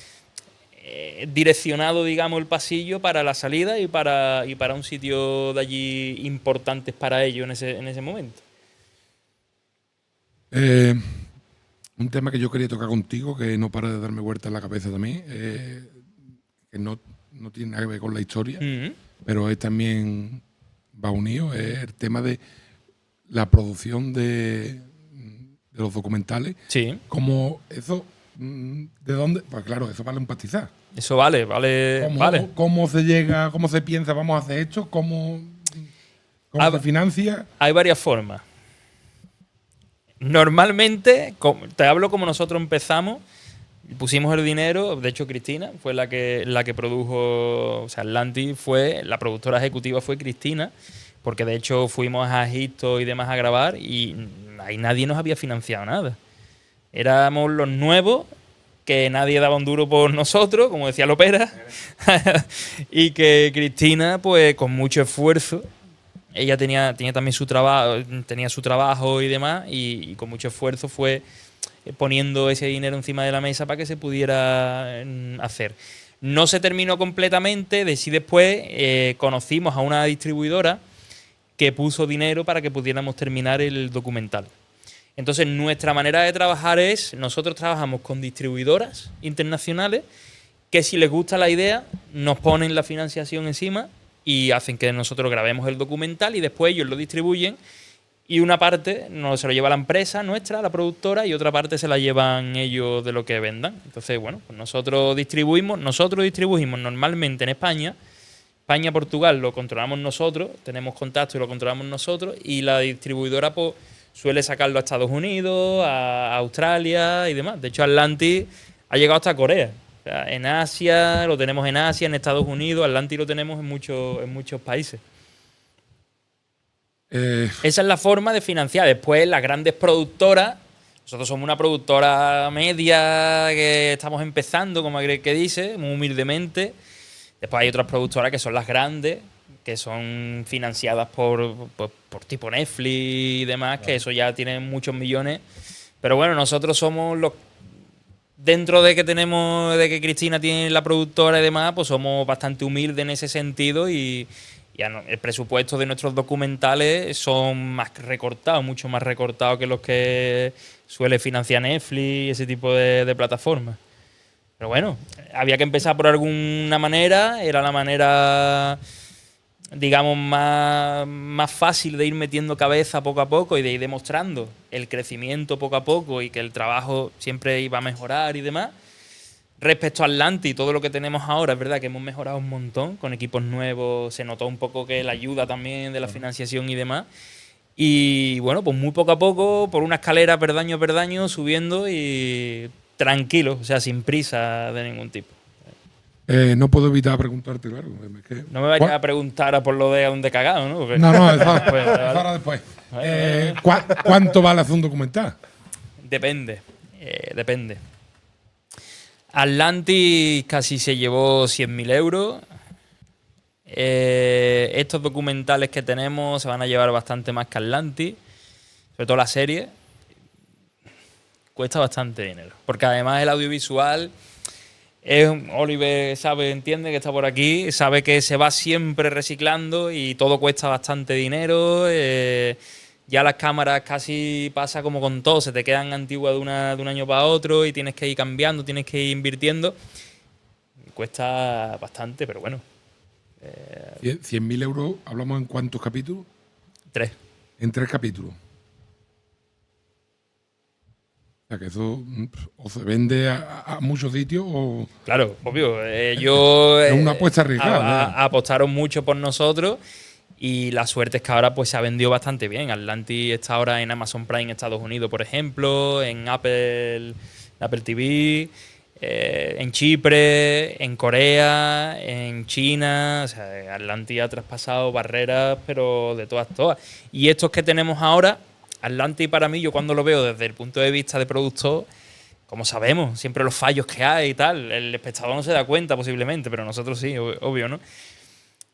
direccionado, digamos, el pasillo para la salida y para un sitio de allí importantes para ellos en ese momento. Un tema que yo quería tocar contigo, que no para de darme vueltas en la cabeza también, que no tiene nada que ver con la historia, pero es también va unido, es el tema de la producción de los documentales. Sí. Como eso, ¿de dónde? Pues claro, eso vale un pastizal. Eso vale. ¿Cómo se llega, cómo se piensa, vamos a hacer esto? ¿Cómo se financia? Hay varias formas. Normalmente, te hablo como nosotros empezamos, pusimos el dinero. De hecho, Cristina fue la que produjo, o sea, Atlantis la productora ejecutiva fue Cristina, porque de hecho fuimos a Egipto y demás a grabar y ahí nadie nos había financiado nada. Éramos los nuevos, que nadie daba un duro por nosotros, como decía Lopera, y que Cristina, pues con mucho esfuerzo, ella tenía también su trabajo y demás, y con mucho esfuerzo fue poniendo ese dinero encima de la mesa para que se pudiera hacer. No se terminó completamente, después conocimos a una distribuidora que puso dinero para que pudiéramos terminar el documental. Entonces, nuestra manera de trabajar nosotros trabajamos con distribuidoras internacionales que, si les gusta la idea, nos ponen la financiación encima y hacen que nosotros grabemos el documental y después ellos lo distribuyen, y una parte se lo lleva la empresa nuestra, la productora, y otra parte se la llevan ellos de lo que vendan. Entonces, bueno, pues nosotros distribuimos normalmente en España, Portugal lo controlamos nosotros, tenemos contacto y lo controlamos nosotros, y la distribuidora pues suele sacarlo a Estados Unidos, a Australia y demás. De hecho, Atlantis ha llegado hasta Corea. O sea, en Asia, lo tenemos en Asia, en Estados Unidos, Atlantis lo tenemos en muchos países. Esa es la forma de financiar. Después, las grandes productoras, nosotros somos una productora media que estamos empezando, como aquel que dice, muy humildemente. Después hay otras productoras que son las grandes, que son financiadas por tipo Netflix y demás, que eso ya tienen muchos millones. Pero bueno, nosotros somos los... Dentro de que Cristina tiene la productora y demás, pues somos bastante humildes en ese sentido y el presupuesto de nuestros documentales son más recortados, mucho más recortados que los que suele financiar Netflix y ese tipo de plataformas. Pero bueno, había que empezar por alguna manera, era la manera, digamos, más fácil de ir metiendo cabeza poco a poco y de ir demostrando el crecimiento poco a poco y que el trabajo siempre iba a mejorar y demás. Respecto a Atlantis, todo lo que tenemos ahora, es verdad que hemos mejorado un montón con equipos nuevos, se notó un poco que la ayuda también de la financiación y demás. Y bueno, pues muy poco a poco, por una escalera perdaño, subiendo y tranquilo, o sea, sin prisa de ningún tipo. No puedo evitar preguntarte, claro. No me vayas a preguntar a por lo de a dónde cagado, ¿no? Porque No, eso después, ¿vale? ahora después. ¿Cuánto vale hacer un documental? Depende. Atlantis casi se llevó 100.000 euros. Estos documentales que tenemos se van a llevar bastante más que Atlantis. Sobre todo la serie. Cuesta bastante dinero. Porque además el audiovisual... Oliver entiende que está por aquí, sabe que se va siempre reciclando y todo cuesta bastante dinero. Ya las cámaras casi pasa como con todo, se te quedan antiguas de un año para otro y tienes que ir cambiando, tienes que ir invirtiendo. Cuesta bastante, pero bueno. 100.000 euros, ¿hablamos en cuántos capítulos? 3. En 3 capítulos. O sea, que eso o se vende a muchos sitios o... Claro, obvio. Es una apuesta arriesgada. Apostaron mucho por nosotros y la suerte es que ahora pues se ha vendido bastante bien. Atlantis está ahora en Amazon Prime en Estados Unidos, por ejemplo, en Apple TV, en Chipre, en Corea, en China. O sea, Atlantis ha traspasado barreras, pero de todas. Y estos que tenemos ahora... Atlantis para mí, yo cuando lo veo desde el punto de vista de productor, como sabemos, siempre los fallos que hay y tal, el espectador no se da cuenta posiblemente, pero nosotros sí, obvio, ¿no?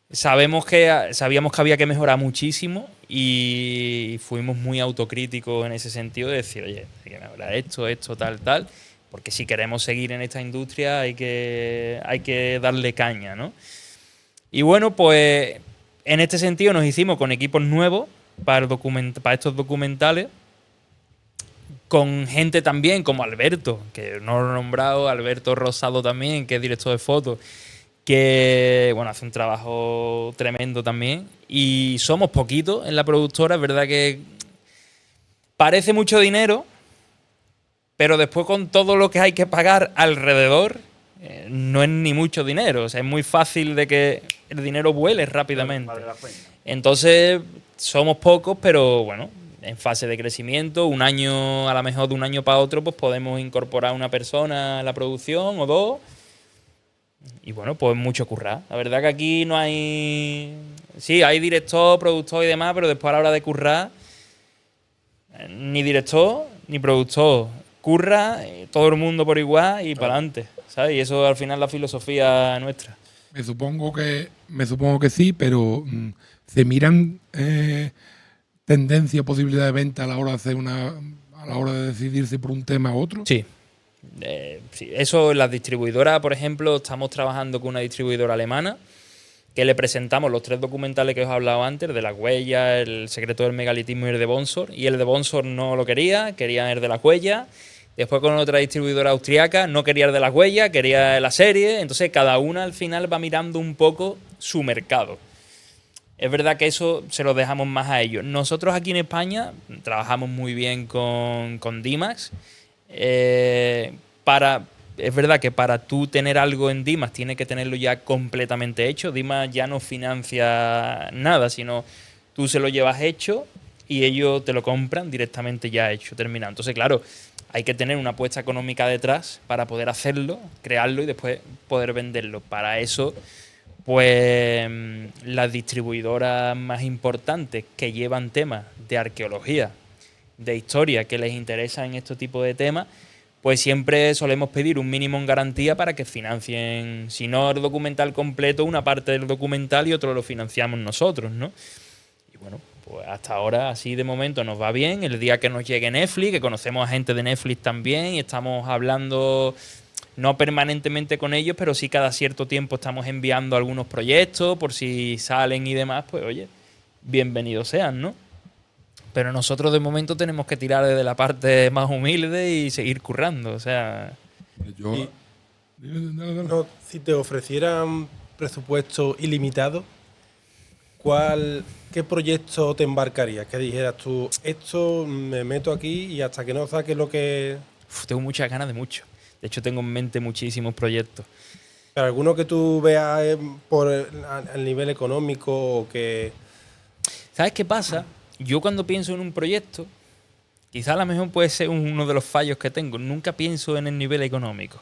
Sabíamos que había que mejorar muchísimo y fuimos muy autocríticos en ese sentido de decir, oye, hay que mejorar esto, tal, porque si queremos seguir en esta industria hay que darle caña, ¿no? Y bueno, pues en este sentido nos hicimos con equipos nuevos para estos documentales, con gente también como Alberto, que no lo he nombrado, Alberto Rosado también, que es director de fotos, que bueno, hace un trabajo tremendo también. Y somos poquitos en la productora, es verdad que parece mucho dinero, pero después con todo lo que hay que pagar alrededor, no es ni mucho dinero. O sea, es muy fácil de que el dinero vuele rápidamente. Entonces, somos pocos, pero bueno, en fase de crecimiento, un año, a lo mejor de un año para otro, pues podemos incorporar una persona a la producción o dos. Y bueno, pues mucho currar. La verdad que aquí no hay... Sí, hay director, productor y demás, pero después a la hora de currar, ni director ni productor. Curra todo el mundo por igual y para adelante, ¿sabes? Y eso al final es la filosofía nuestra. Me supongo que sí, pero ¿se miran tendencia o posibilidad de venta a la hora de hacer a la hora de decidirse por un tema u otro? Sí. Sí. Eso, las distribuidoras, por ejemplo, estamos trabajando con una distribuidora alemana que le presentamos los 3 documentales que os he hablado antes, de Las Huellas, El secreto del megalitismo y el de Bonsor. Y el de Bonsor no lo quería el de Las Huellas. Después con otra distribuidora austriaca no quería el de Las Huellas, quería la serie. Entonces cada una al final va mirando un poco su mercado. Es verdad que eso se lo dejamos más a ellos. Nosotros aquí en España trabajamos muy bien con D-Max. Es verdad que para tú tener algo en D-Max tienes que tenerlo ya completamente hecho. D-Max ya no financia nada, sino tú se lo llevas hecho y ellos te lo compran directamente ya hecho, terminado. Entonces, claro, hay que tener una apuesta económica detrás para poder hacerlo, crearlo y después poder venderlo. Para eso, Pues las distribuidoras más importantes que llevan temas de arqueología, de historia, que les interesa en este tipo de temas, pues siempre solemos pedir un mínimo en garantía para que financien, si no el documental completo, una parte del documental y otro lo financiamos nosotros, ¿no? Y bueno, pues hasta ahora así de momento nos va bien. El día que nos llegue Netflix, que conocemos a gente de Netflix también y estamos hablando, no permanentemente con ellos, pero sí cada cierto tiempo estamos enviando algunos proyectos por si salen y demás, pues oye, bienvenidos sean, ¿no? Pero nosotros de momento tenemos que tirar desde la parte más humilde y seguir currando, o sea... Yo, Y- dale. No, si te ofrecieran presupuesto ilimitado, ¿qué proyecto te embarcarías? Que dijeras tú, esto me meto aquí y hasta que no saque lo que... Tengo muchas ganas de mucho. De hecho, tengo en mente muchísimos proyectos. Pero alguno que tú veas al nivel económico o que... ¿Sabes qué pasa? Yo cuando pienso en un proyecto, quizá a lo mejor puede ser uno de los fallos que tengo, nunca pienso en el nivel económico.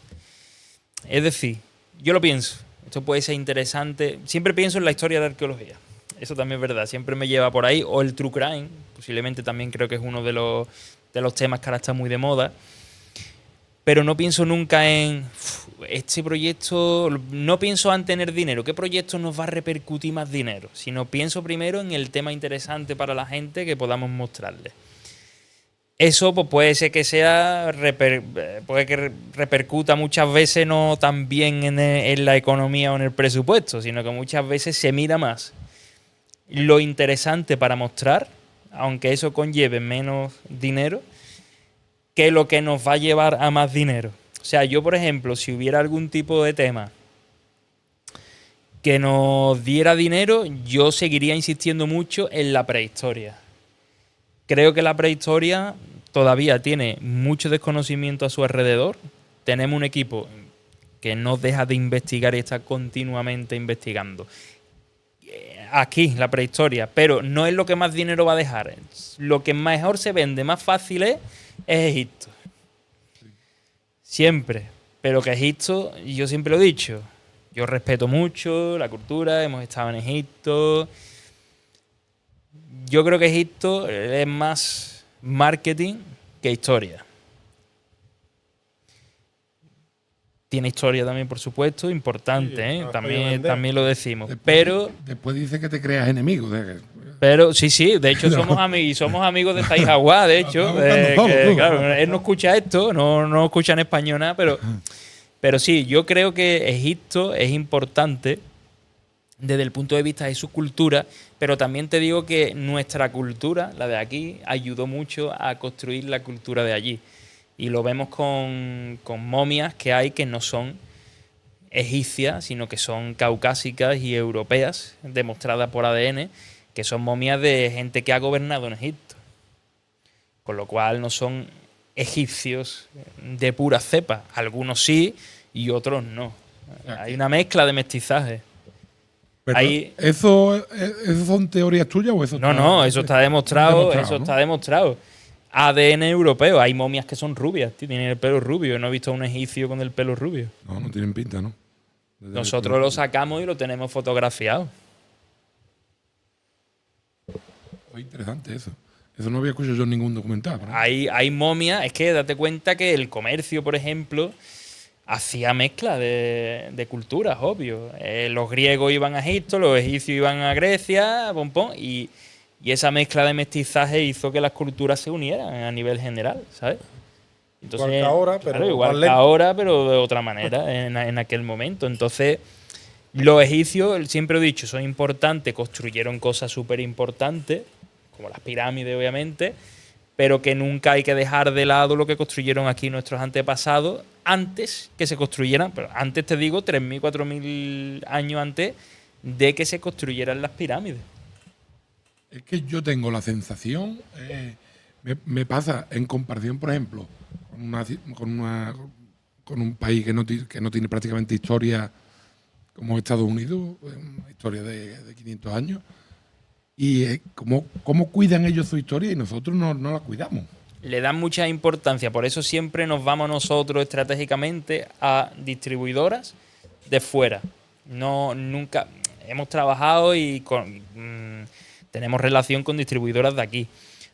Es decir, yo lo pienso, esto puede ser interesante, siempre pienso en la historia de la arqueología. Eso también es verdad, siempre me lleva por ahí, o el true crime, posiblemente también creo que es uno de los temas que ahora está muy de moda. Pero no pienso nunca en este proyecto, no pienso en tener dinero, ¿qué proyecto nos va a repercutir más dinero? Sino pienso primero en el tema interesante para la gente que podamos mostrarle. Eso pues, puede ser que puede que repercuta muchas veces no tan bien en la economía o en el presupuesto, sino que muchas veces se mira más lo interesante para mostrar, aunque eso conlleve menos dinero, que lo que nos va a llevar a más dinero. O sea, yo, por ejemplo, si hubiera algún tipo de tema que nos diera dinero, yo seguiría insistiendo mucho en la prehistoria. Creo que la prehistoria todavía tiene mucho desconocimiento a su alrededor. Tenemos un equipo que no deja de investigar y está continuamente investigando. Aquí, la prehistoria, pero no es lo que más dinero va a dejar. Lo que mejor se vende, más fácil es Egipto. Siempre. Pero que Egipto, yo siempre lo he dicho, yo respeto mucho la cultura, hemos estado en Egipto. Yo creo que Egipto es más marketing que historia. Tiene historia también, por supuesto, importante, Sí, ¿eh? nos ha podido También, vender. también lo decimos. Después, después dice que te creas enemigo. Pero sí, de hecho somos amigos de Zahir Hawass, de hecho. Claro, él no escucha esto, no escucha en español nada, pero sí, yo creo que Egipto es importante desde el punto de vista de su cultura, pero también te digo que nuestra cultura, la de aquí, ayudó mucho a construir la cultura de allí. Y lo vemos con momias que hay que no son egipcias, sino que son caucásicas y europeas, demostradas por ADN, que son momias de gente que ha gobernado en Egipto. Con lo cual no son egipcios de pura cepa. Algunos sí y otros no. Hay una mezcla de mestizaje. Pero Ahí- ¿eso son teorías tuyas o eso No, eso está demostrado. Eso ¿no? está demostrado. ADN europeo. Hay momias que son rubias, tienen el pelo rubio. Yo no he visto a un egipcio con el pelo rubio. No tienen pinta, ¿no? Nosotros lo sacamos y lo tenemos fotografiado. Fue interesante eso. Eso no había escuchado yo en ningún documental. ¿verdad? Hay momias. Es que date cuenta que el comercio, por ejemplo, hacía mezcla de culturas, obvio. Los griegos iban a Egipto, los egipcios iban a Grecia, y esa mezcla de mestizaje hizo que las culturas se unieran a nivel general, ¿sabes? Entonces, Igual que ahora, pero claro, igual más que lento. ahora, pero de otra manera, en aquel momento. Entonces, los egipcios, siempre he dicho, son importantes, construyeron cosas súper importantes, como las pirámides, obviamente, pero que nunca hay que dejar de lado lo que construyeron aquí nuestros antepasados antes que se construyeran, pero antes te digo 3.000, 4.000 años antes de que se construyeran las pirámides. Es que yo tengo la sensación, me pasa en comparación, por ejemplo, con un país que no tiene prácticamente historia como Estados Unidos, una historia de 500 años, y cómo cuidan ellos su historia y nosotros no la cuidamos. Le dan mucha importancia, por eso siempre nos vamos nosotros estratégicamente a distribuidoras de fuera. No, nunca. Hemos trabajado y tenemos relación con distribuidoras de aquí.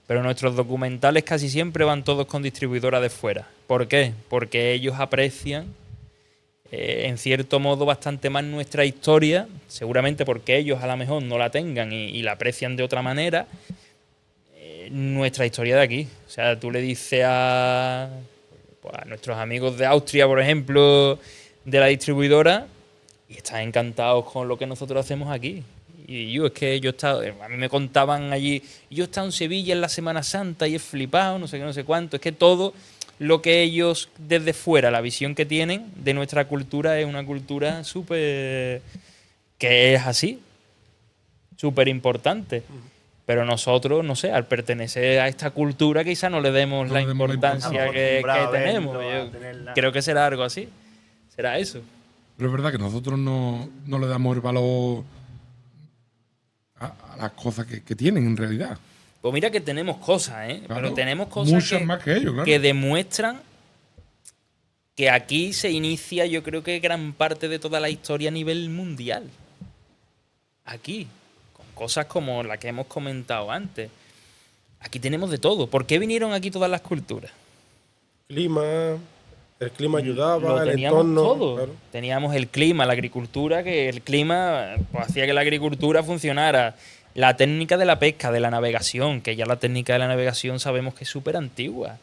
Pero nuestros documentales casi siempre van todos con distribuidoras de fuera. ¿Por qué? Porque ellos aprecian, en cierto modo, bastante más nuestra historia, seguramente porque ellos a lo mejor no la tengan y la aprecian de otra manera, nuestra historia de aquí. O sea, tú le dices pues, a nuestros amigos de Austria, por ejemplo, de la distribuidora, y están encantados con lo que nosotros hacemos aquí. Y yo, es que yo he estado, a mí me contaban allí, yo he estado en Sevilla en la Semana Santa y he flipado, no sé qué, no sé cuánto. Es que todo lo que ellos desde fuera, la visión que tienen de nuestra cultura es una cultura súper, que es así, súper importante. Pero nosotros, no sé, al pertenecer a esta cultura quizá no le demos la importancia que tenemos. Yo creo que será algo así, será eso. Pero es verdad que nosotros no le damos el valor a las cosas que tienen en realidad. Pues mira que tenemos cosas, ¿eh? Claro, pero tenemos cosas muchas más que ellos, claro. que demuestran que aquí se inicia, yo creo que gran parte de toda la historia a nivel mundial. Aquí, con cosas como la que hemos comentado antes. Aquí tenemos de todo. ¿Por qué vinieron aquí todas las culturas? El clima ayudaba, Lo el teníamos entorno. todo. Claro. Teníamos el clima, la agricultura, que el clima pues, hacía que la agricultura funcionara. La técnica de la pesca, de la navegación, que ya la técnica de la navegación sabemos que es súper antigua.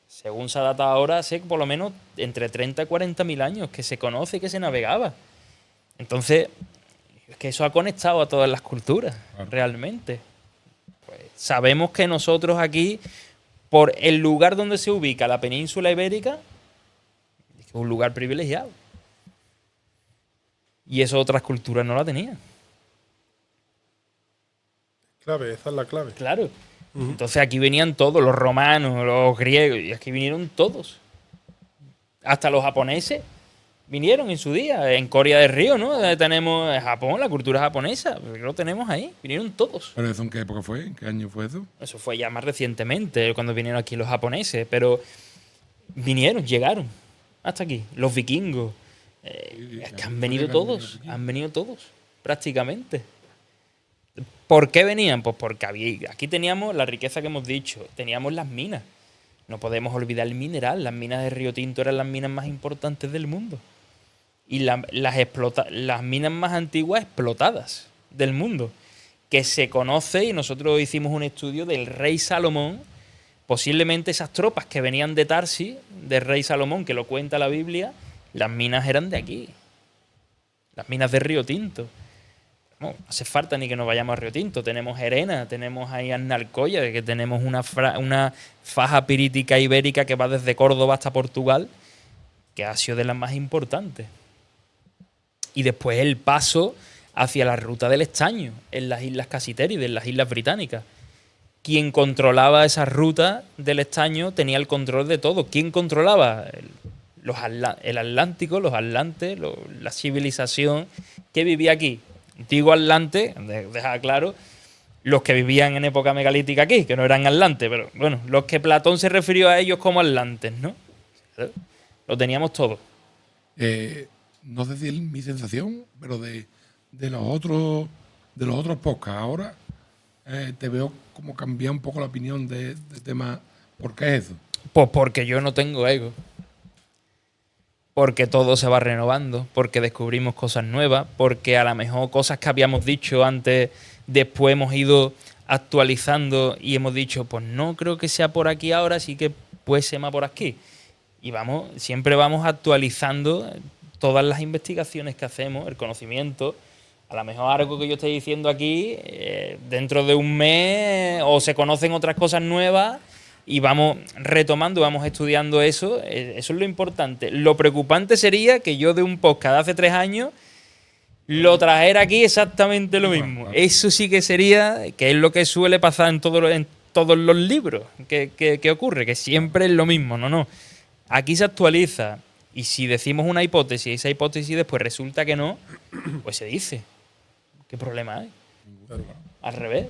Según se data ahora, hace por lo menos entre 30 y 40 mil años que se conoce que se navegaba. Entonces, es que eso ha conectado a todas las culturas, Claro. realmente. Pues, sabemos que nosotros aquí, por el lugar donde se ubica la península ibérica, es un lugar privilegiado. Y eso otras culturas no la tenían. Clave, esa es la clave. Claro. Entonces aquí venían todos, los romanos, los griegos, y aquí vinieron todos. Hasta los japoneses vinieron en su día, en Corea del Río, ¿no? Tenemos Japón, la cultura japonesa, lo tenemos ahí, vinieron todos. ¿Pero eso en qué época fue? ¿En qué año fue eso? Eso fue ya más recientemente, cuando vinieron aquí los japoneses, pero vinieron, llegaron hasta aquí. Los vikingos, es que han venido todos, prácticamente. ¿Por qué venían? Pues porque aquí teníamos la riqueza que hemos dicho, teníamos las minas. No podemos olvidar el mineral. Las minas de Río Tinto eran las minas más importantes del mundo. Y las minas más antiguas explotadas del mundo. Que se conoce, y nosotros hicimos un estudio del rey Salomón. Posiblemente esas tropas que venían de Tarsis, del rey Salomón, que lo cuenta la Biblia, las minas eran de aquí. Las minas de Río Tinto. No hace falta ni que nos vayamos a Río Tinto. Tenemos Gerena, tenemos ahí Arnalcoya, que tenemos una faja pirítica ibérica que va desde Córdoba hasta Portugal, que ha sido de las más importantes. Y después el paso hacia la ruta del estaño, en las Islas Casitérides, en las Islas Británicas. Quien controlaba esa ruta del estaño tenía el control de todo. ¿Quién controlaba? El Atlántico, los atlantes, la civilización que vivía aquí. Antiguo Atlante, deja claro, los que vivían en época megalítica aquí, que no eran atlantes, pero bueno, los que Platón se refirió a ellos como atlantes, ¿no? Lo teníamos todo. No sé si es mi sensación, pero de los otros podcasts ahora te veo como cambiar un poco la opinión del tema. ¿Por qué es eso? Pues porque yo no tengo ego. Porque todo se va renovando, porque descubrimos cosas nuevas, porque a lo mejor cosas que habíamos dicho antes, después hemos ido actualizando y hemos dicho, pues no creo que sea por aquí ahora, sí que puede ser más por aquí. Y siempre vamos actualizando todas las investigaciones que hacemos, el conocimiento. A lo mejor algo que yo estoy diciendo aquí, dentro de un mes, o se conocen otras cosas nuevas, y vamos retomando, vamos estudiando eso. Eso es lo importante. Lo preocupante sería que yo de un podcast de hace 3 años lo trajera aquí exactamente lo mismo. Eso sí que sería, que es lo que suele pasar en todos los libros que ocurre, que siempre es lo mismo. No. Aquí se actualiza. Y si decimos una hipótesis y esa hipótesis después resulta que no, pues se dice. ¿Qué problema hay? Al revés.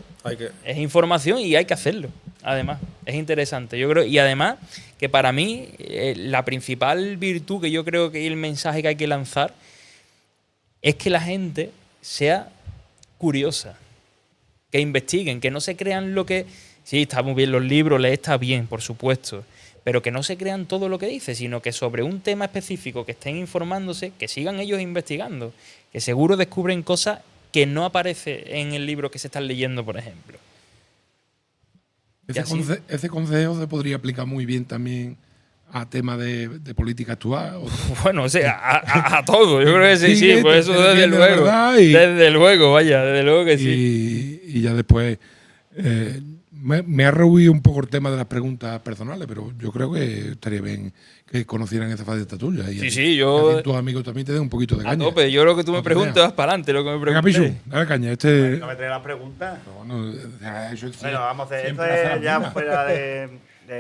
Es información y hay que hacerlo. Además, es interesante. Yo creo, y además, que para mí, la principal virtud que yo creo que es el mensaje que hay que lanzar es que la gente sea curiosa, que investiguen, que no se crean lo que... Sí, está muy bien los libros, leer está bien, por supuesto, pero que no se crean todo lo que dice, sino que sobre un tema específico que estén informándose, que sigan ellos investigando, que seguro descubren cosas que no aparece en el libro que se están leyendo, por ejemplo. Ese consejo se podría aplicar muy bien también a temas de política actual. Bueno, o sea, a todo. Yo creo que sí, sí, pues eso desde luego. Desde luego, vaya, desde luego que sí. Y ya después me ha rehuido un poco el tema de las preguntas personales, pero yo creo que estaría bien que conocieran esa faceta tuya. Y Sí, yo... tus amigos también te den un poquito de caña. A tope, yo lo que tú me preguntas vas para adelante, lo que me Venga, preguntes. Pichu, dale caña. ¿No me traes las preguntas? Bueno, Vamos a hacer esto es ya fuera de...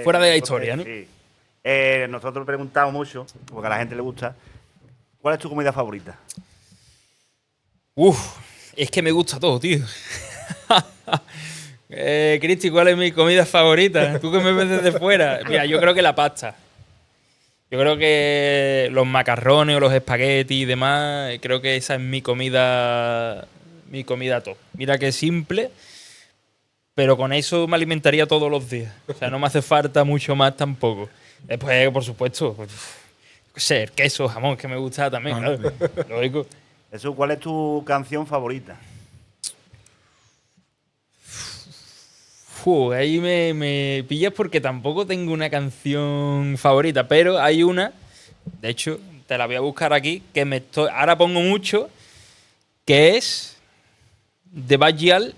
Fuera de la historia, ¿no? Sí. Nosotros preguntamos mucho, porque a la gente le gusta, ¿cuál es tu comida favorita? Es que me gusta todo, tío. Cristi, ¿cuál es mi comida favorita? Tú que me ves desde fuera. Mira, yo creo que la pasta. Yo creo que los macarrones o los espaguetis y demás, creo que esa es mi comida top. Mira que simple, pero con eso me alimentaría todos los días. O sea, no me hace falta mucho más tampoco. Después, por supuesto, pues, el queso, jamón, que me gusta también, claro. Lógico. Jesús, ¿cuál es tu canción favorita? Ahí me pillas porque tampoco tengo una canción favorita, pero hay una, de hecho, te la voy a buscar aquí, que ahora pongo mucho, que es de Bajal,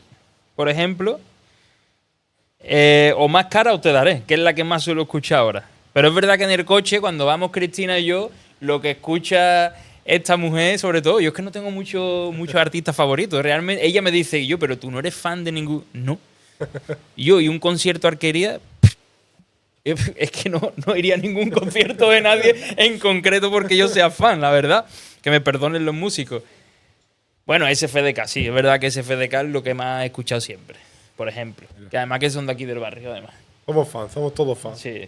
por ejemplo, o Más cara o te daré, que es la que más suelo escuchar ahora. Pero es verdad que en el coche, cuando vamos Cristina y yo, lo que escucha esta mujer, sobre todo, yo es que no tengo muchos artistas favoritos. Realmente, ella me dice, pero tú no eres fan de ningún... No. Y un concierto Arquería, es que no iría a ningún concierto de nadie en concreto porque yo sea fan, la verdad. Que me perdonen los músicos. Bueno, SFDK, sí, es verdad que SFDK es lo que más he escuchado siempre, por ejemplo. Que además que son de aquí del barrio, además. Somos fans, somos todos fans. Sí.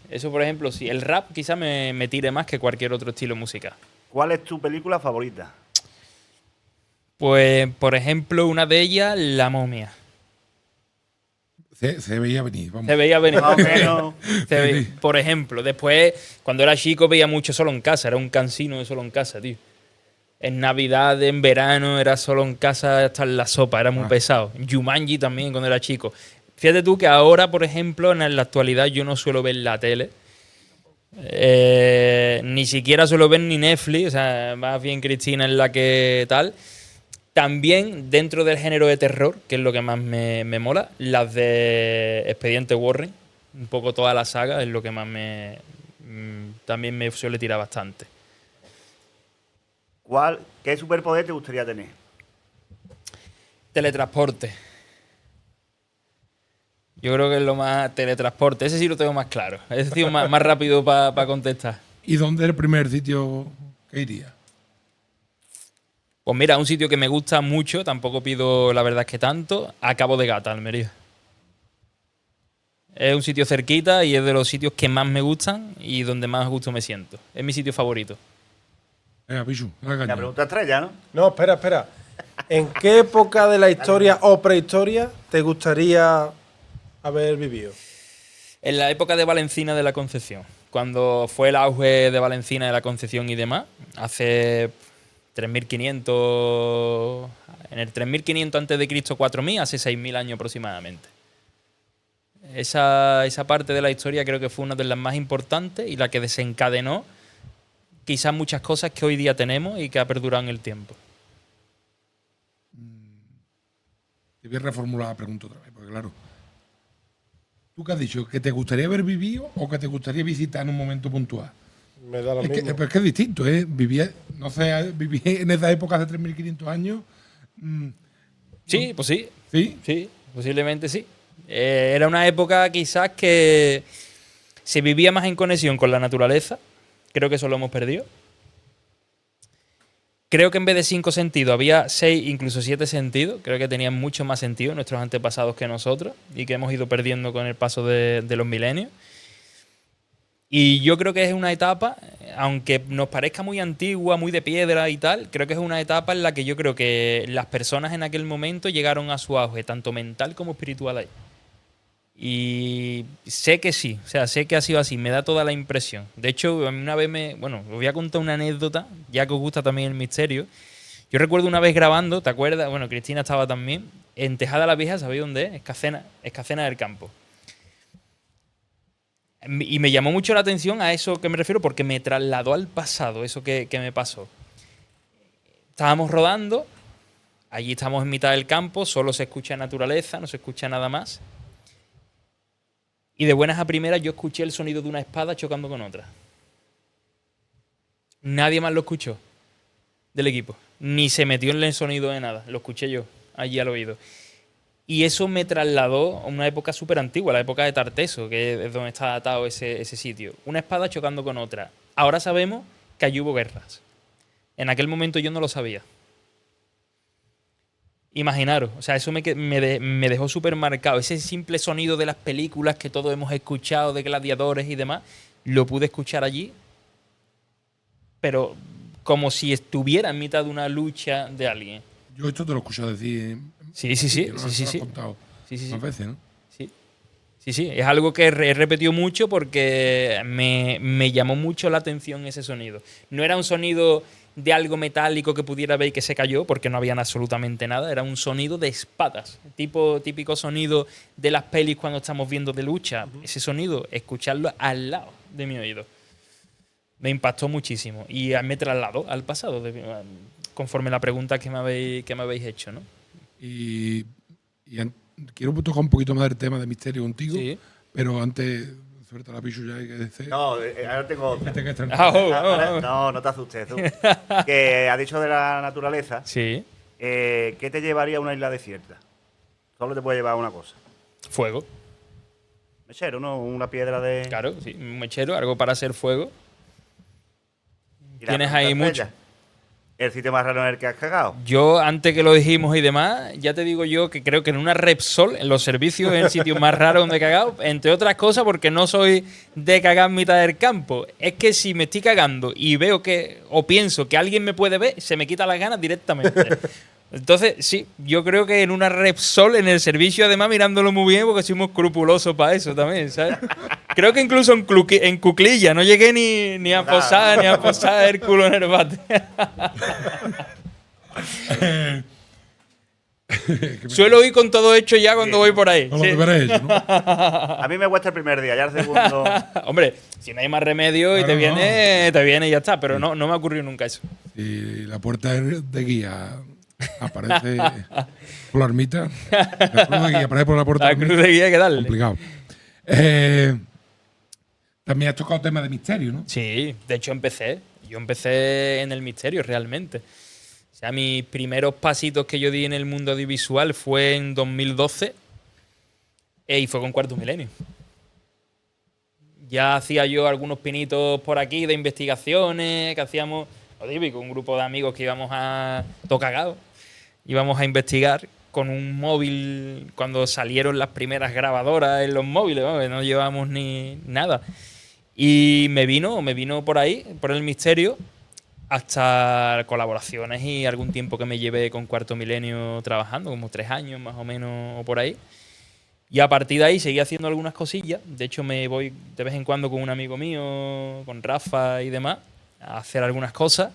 Eso, por ejemplo, sí. El rap quizá me tire más que cualquier otro estilo musical. ¿Cuál es tu película favorita? Pues, por ejemplo, una de ellas, La momia. Se veía venir, vamos. Se veía venir. Más o menos. Por ejemplo, después, cuando era chico, veía mucho Solo en Casa. Era un cansino de Solo en Casa, tío. En Navidad, en verano, era Solo en Casa hasta en la sopa. Era muy pesado. Jumanji también, cuando era chico. Fíjate tú que ahora, por ejemplo, en la actualidad, yo no suelo ver la tele. Ni siquiera suelo ver ni Netflix. O sea, más bien Cristina es la que tal. También dentro del género de terror, que es lo que más me mola, las de Expediente Warren, un poco toda la saga, es lo que más también me suele tirar bastante. ¿Qué superpoder te gustaría tener? Teletransporte. Yo creo que es lo más teletransporte. Ese sí lo tengo más claro. Ese sí es más rápido para contestar. ¿Y dónde es el primer sitio que iría? Pues mira, un sitio que me gusta mucho, tampoco pido la verdad es que tanto, a Cabo de Gata, Almería. Es un sitio cerquita y es de los sitios que más me gustan y donde más a gusto me siento. Es mi sitio favorito. Venga, Pichu, dale caña. La pregunta estrella, ¿no? No, espera. ¿En qué época de la historia o prehistoria te gustaría haber vivido? En la época de Valencina de la Concepción, cuando fue el auge de Valencina de la Concepción y demás, hace 3500, en el 3500 a.C., 4000, hace 6000 años aproximadamente. Esa parte de la historia creo que fue una de las más importantes y la que desencadenó quizás muchas cosas que hoy día tenemos y que ha perdurado en el tiempo. Te voy a reformular la pregunta otra vez, porque claro, ¿tú qué has dicho? ¿Que te gustaría haber vivido o que te gustaría visitar en un momento puntual? Me da lo mismo. Es que es distinto, ¿eh? Viví en esa época hace 3.500 años. Sí, pues sí. ¿Sí? Sí, posiblemente sí. Era una época quizás que se vivía más en conexión con la naturaleza. Creo que eso lo hemos perdido. Creo que en vez de 5 sentidos había 6, incluso 7 sentidos. Creo que tenían mucho más sentido nuestros antepasados que nosotros y que hemos ido perdiendo con el paso de los milenios. Y yo creo que es una etapa aunque nos parezca muy antigua, muy de piedra y tal, creo que es una etapa en la que yo creo que las personas en aquel momento llegaron a su auge, tanto mental como espiritual ahí. Y sé que sí, o sea, sé que ha sido así, me da toda la impresión. De hecho, a mí una vez bueno, os voy a contar una anécdota, ya que os gusta también el misterio. Yo recuerdo una vez grabando, ¿te acuerdas? Bueno, Cristina estaba también, en Tejada la Vieja, ¿sabéis dónde es? Escacena del Campo. Y me llamó mucho la atención a eso que me refiero porque me trasladó al pasado, eso que me pasó. Estábamos rodando, allí estamos en mitad del campo, solo se escucha naturaleza, no se escucha nada más. Y de buenas a primeras yo escuché el sonido de una espada chocando con otra. Nadie más lo escuchó del equipo. Ni se metió en el sonido de nada. Lo escuché yo, allí al oído. Y eso me trasladó a una época súper antigua, la época de Tarteso, que es donde está atado ese sitio. Una espada chocando con otra. Ahora sabemos que allí hubo guerras. En aquel momento yo no lo sabía. Imaginaros, o sea, eso me dejó súper marcado. Ese simple sonido de las películas que todos hemos escuchado, de gladiadores y demás, lo pude escuchar allí, pero como si estuviera en mitad de una lucha de alguien. Yo esto te lo he escuchado decir. Sí. Lo has contado más veces, ¿no? Sí, es algo que he repetido mucho porque me llamó mucho la atención ese sonido. No era un sonido de algo metálico que pudiera ver y que se cayó, porque no había absolutamente nada. Era un sonido de espadas, típico sonido de las pelis cuando estamos viendo de lucha. Ese sonido, escucharlo al lado de mi oído, me impactó muchísimo y me trasladó al pasado, conforme la pregunta que me habéis hecho, ¿no? Y quiero tocar un poquito más del tema de misterio contigo, Sí. pero antes, suelta la pichu ya hay que decir. No, ahora tengo otra. No te asustes tú. Que has dicho de la naturaleza. Sí. ¿Qué te llevaría a una isla desierta? Solo te puede llevar una cosa. Fuego. Mechero, ¿no? Una piedra de... Claro, sí. Un mechero, algo para hacer fuego. ¿Y la Tienes pregunta ahí es mucho. bella? ¿El sitio más raro en el que has cagado? Yo, antes que lo dijimos y demás, ya te digo yo que creo que en una Repsol, en los servicios, es el sitio más raro donde he cagado, entre otras cosas porque no soy de cagar en mitad del campo. Es que si me estoy cagando y veo que, o pienso que alguien me puede ver, se me quita las ganas directamente. Entonces, sí, yo creo que en una Repsol, en el servicio, además, mirándolo muy bien, porque somos escrupulosos para eso también, ¿sabes? Creo que incluso en cuclilla, no llegué ni a posar el culo en el bate. Suelo ir con todo hecho ya cuando voy por ahí. No lo Sí. deberé hecho, ¿no? A mí me cuesta el primer día, ya el segundo... Hombre, si no hay más remedio y Claro, te viene y ya está, pero no me ha ocurrido nunca eso. Si la puerta de guía aparece por la ermita, la cruz de guía aparece por la puerta La de la cruz ermita, de guía hay que darle. complicado. También has tocado temas de misterio, ¿no? Sí, de hecho yo empecé en el misterio realmente. O sea, mis primeros pasitos que yo di en el mundo audiovisual fue en 2012 y fue con Cuarto Milenio. Ya hacía yo algunos pinitos por aquí de investigaciones que hacíamos, lo típico, un grupo de amigos que íbamos a tocagado, íbamos a investigar con un móvil cuando salieron las primeras grabadoras en los móviles, ¿no? No llevábamos ni nada. Y me vino por ahí, por el misterio, hasta colaboraciones y algún tiempo que me llevé con Cuarto Milenio trabajando, como 3 años más o menos o por ahí. Y a partir de ahí seguí haciendo algunas cosillas. De hecho, me voy de vez en cuando con un amigo mío, con Rafa y demás, a hacer algunas cosas.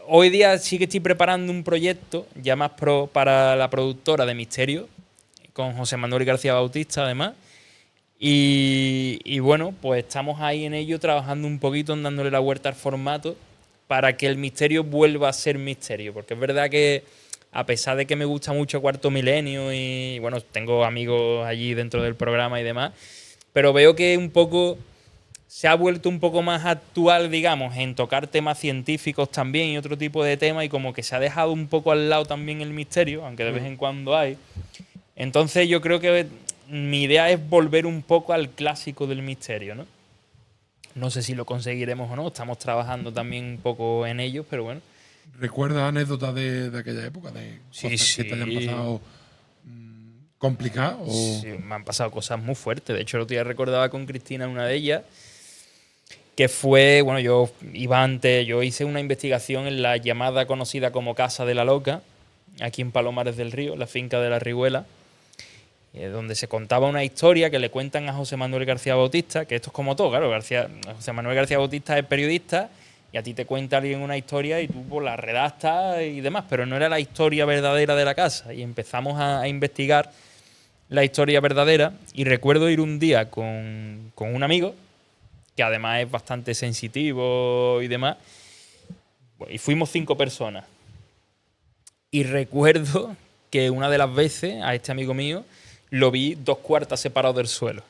Hoy día sí que estoy preparando un proyecto ya más pro para la productora de Misterio, con José Manuel García Bautista además. Y bueno, pues estamos ahí en ello, trabajando un poquito, en dándole la vuelta al formato para que el misterio vuelva a ser misterio. Porque es verdad que, a pesar de que me gusta mucho Cuarto Milenio y bueno, tengo amigos allí dentro del programa y demás, pero veo que un poco se ha vuelto un poco más actual, digamos, en tocar temas científicos también y otro tipo de temas, y como que se ha dejado un poco al lado también el misterio, aunque de vez en cuando hay. Entonces yo creo que mi idea es volver un poco al clásico del misterio, ¿no? No sé si lo conseguiremos o no, estamos trabajando también un poco en ello, pero bueno. ¿Recuerdas anécdotas de aquella época? De Sí, cosas sí. que te hayan pasado complicadas. Sí, me han pasado cosas muy fuertes. De hecho, el otro día recordaba con Cristina una de ellas. que fue, bueno, yo hice una investigación en la llamada conocida como Casa de la Loca, aquí en Palomares del Río, la finca de la Riguela, donde se contaba una historia que le cuentan a José Manuel García Bautista, que esto es como todo, claro, José Manuel García Bautista es periodista y a ti te cuenta alguien una historia y tú pues, la redactas y demás, pero no era la historia verdadera de la casa. Y empezamos a investigar la historia verdadera y recuerdo ir un día con un amigo, que además es bastante sensitivo y demás, y fuimos 5 personas. Y recuerdo que una de las veces a este amigo mío lo vi 2 cuartas separado del suelo.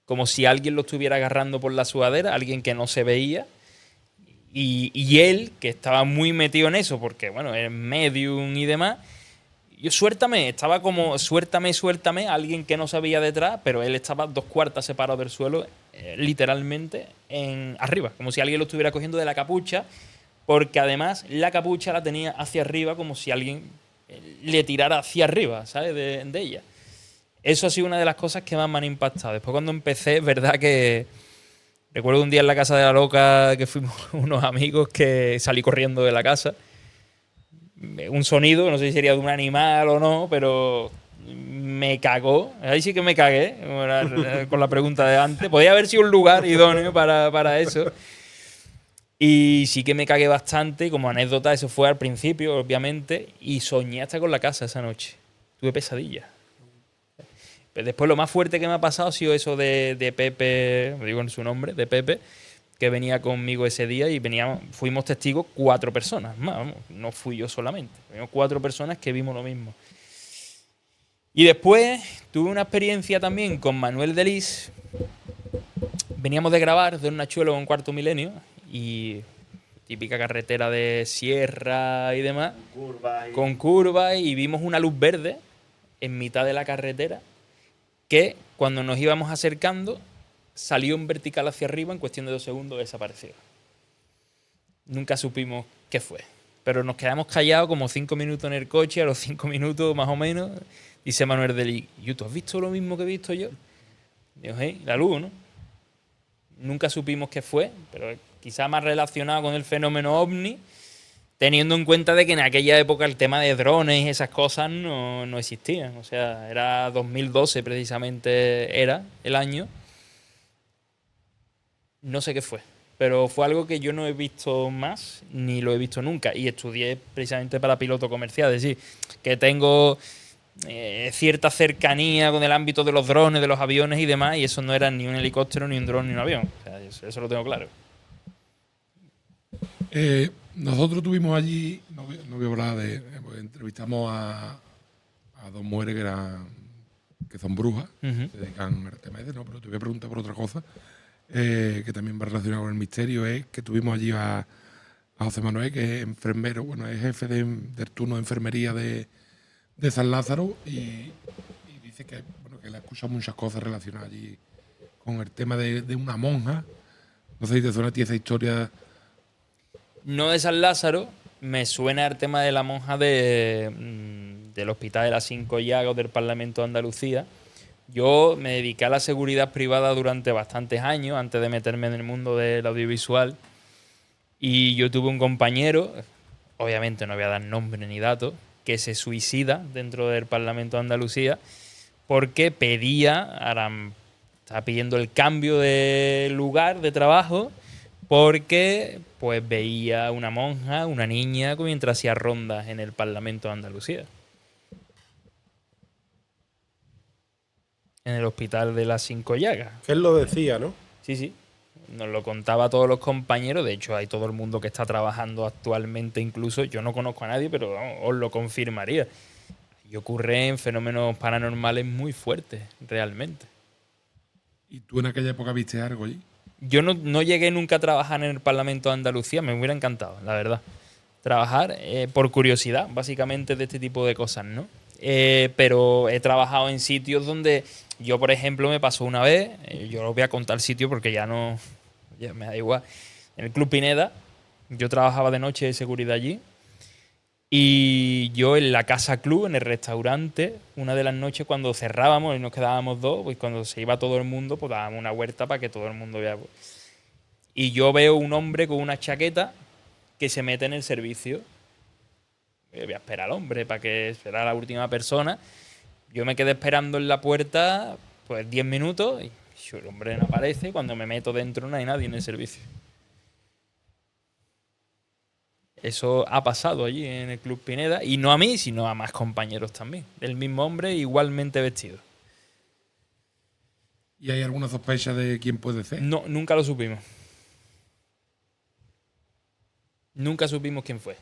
Como si alguien lo estuviera agarrando por la sudadera, alguien que no se veía. Y él, que estaba muy metido en eso, porque bueno, es medium y demás, yo estaba como suéltame, alguien que no se veía detrás, pero él estaba 2 cuartas separado del suelo, literalmente arriba, como si alguien lo estuviera cogiendo de la capucha, porque además la capucha la tenía hacia arriba, como si alguien le tirara hacia arriba, ¿sabes? De ella. Eso ha sido una de las cosas que más me han impactado. Después cuando empecé, es verdad que recuerdo un día en la Casa de la Loca que fuimos unos amigos que salí corriendo de la casa. Un sonido, no sé si sería de un animal o no, pero me cagó. Ahí sí que me cagué con la pregunta de antes. Podría haber sido un lugar idóneo para eso. Y sí que me cagué bastante. Como anécdota, eso fue al principio, obviamente. Y soñé hasta con la casa esa noche. Tuve pesadillas. Después lo más fuerte que me ha pasado ha sido eso de Pepe, me digo en su nombre, de Pepe, que venía conmigo ese día y fuimos testigos 4 personas más, vamos, no fui yo solamente, fuimos 4 personas que vimos lo mismo. Y después tuve una experiencia también con Manuel Delis. Veníamos de grabar de un Nachuelo con Cuarto Milenio y típica carretera de sierra y demás, con curvas y vimos una luz verde en mitad de la carretera que cuando nos íbamos acercando salió en vertical hacia arriba, en cuestión de 2 segundos desapareció. Nunca supimos qué fue, pero nos quedamos callados como 5 minutos en el coche. A los 5 minutos más o menos dice Manuel Deli: ¿tú has visto lo mismo que he visto yo? Digo, la luz, ¿no? Nunca supimos qué fue, pero quizá más relacionado con el fenómeno ovni, teniendo en cuenta de que en aquella época el tema de drones y esas cosas no existían. O sea, era 2012 precisamente, era el año. No sé qué fue, pero fue algo que yo no he visto más, ni lo he visto nunca. Y estudié precisamente para piloto comercial, es decir, que tengo cierta cercanía con el ámbito de los drones, de los aviones y demás, y eso no era ni un helicóptero, ni un dron, ni un avión. O sea, eso lo tengo claro. Nosotros tuvimos allí, no voy a hablar pues entrevistamos a 2 mujeres que son brujas, se dedican al tema ese, no, pero te voy a preguntar por otra cosa, que también va relacionado con el misterio, es que tuvimos allí a José Manuel, que es enfermero, bueno, es jefe del turno de enfermería de San Lázaro, y dice que, bueno, que le ha escuchado muchas cosas relacionadas allí con el tema de una monja. No sé si te suena a ti esa historia. No de San Lázaro, me suena el tema de la monja del Hospital de las 5 Llagas del Parlamento de Andalucía. Yo me dediqué a la seguridad privada durante bastantes años, antes de meterme en el mundo del audiovisual. Y yo tuve un compañero, obviamente no voy a dar nombre ni datos, que se suicida dentro del Parlamento de Andalucía porque estaba pidiendo el cambio de lugar de trabajo porque pues veía una monja, una niña, mientras hacía rondas en el Parlamento de Andalucía. En el Hospital de las 5 Llagas. Que él lo decía, ¿no? Sí. Nos lo contaba a todos los compañeros. De hecho, hay todo el mundo que está trabajando actualmente, incluso. Yo no conozco a nadie, pero vamos, os lo confirmaría. Y ocurren fenómenos paranormales muy fuertes, realmente. ¿Y tú en aquella época viste algo allí? Yo no llegué nunca a trabajar en el Parlamento de Andalucía. Me hubiera encantado, la verdad. Trabajar por curiosidad, básicamente, de este tipo de cosas, ¿no? Pero he trabajado en sitios donde yo, por ejemplo, me pasó una vez, yo os voy a contar el sitio porque ya me da igual. En el Club Pineda, yo trabajaba de noche de seguridad allí, y yo en la Casa Club, en el restaurante, una de las noches cuando cerrábamos y nos quedábamos 2, pues cuando se iba todo el mundo, pues dábamos una huerta para que todo el mundo vea. y yo veo un hombre con una chaqueta que se mete en el servicio. Voy a esperar al hombre para que esperara a la última persona. Yo me quedé esperando en la puerta pues 10 minutos y el hombre no aparece. Cuando me meto dentro no hay nadie en el servicio. Eso ha pasado allí en el Club Pineda, y no a mí, sino a más compañeros también. El mismo hombre igualmente vestido. ¿Y hay alguna sospecha de quién puede ser? No, nunca lo supimos. Nunca supimos quién fue.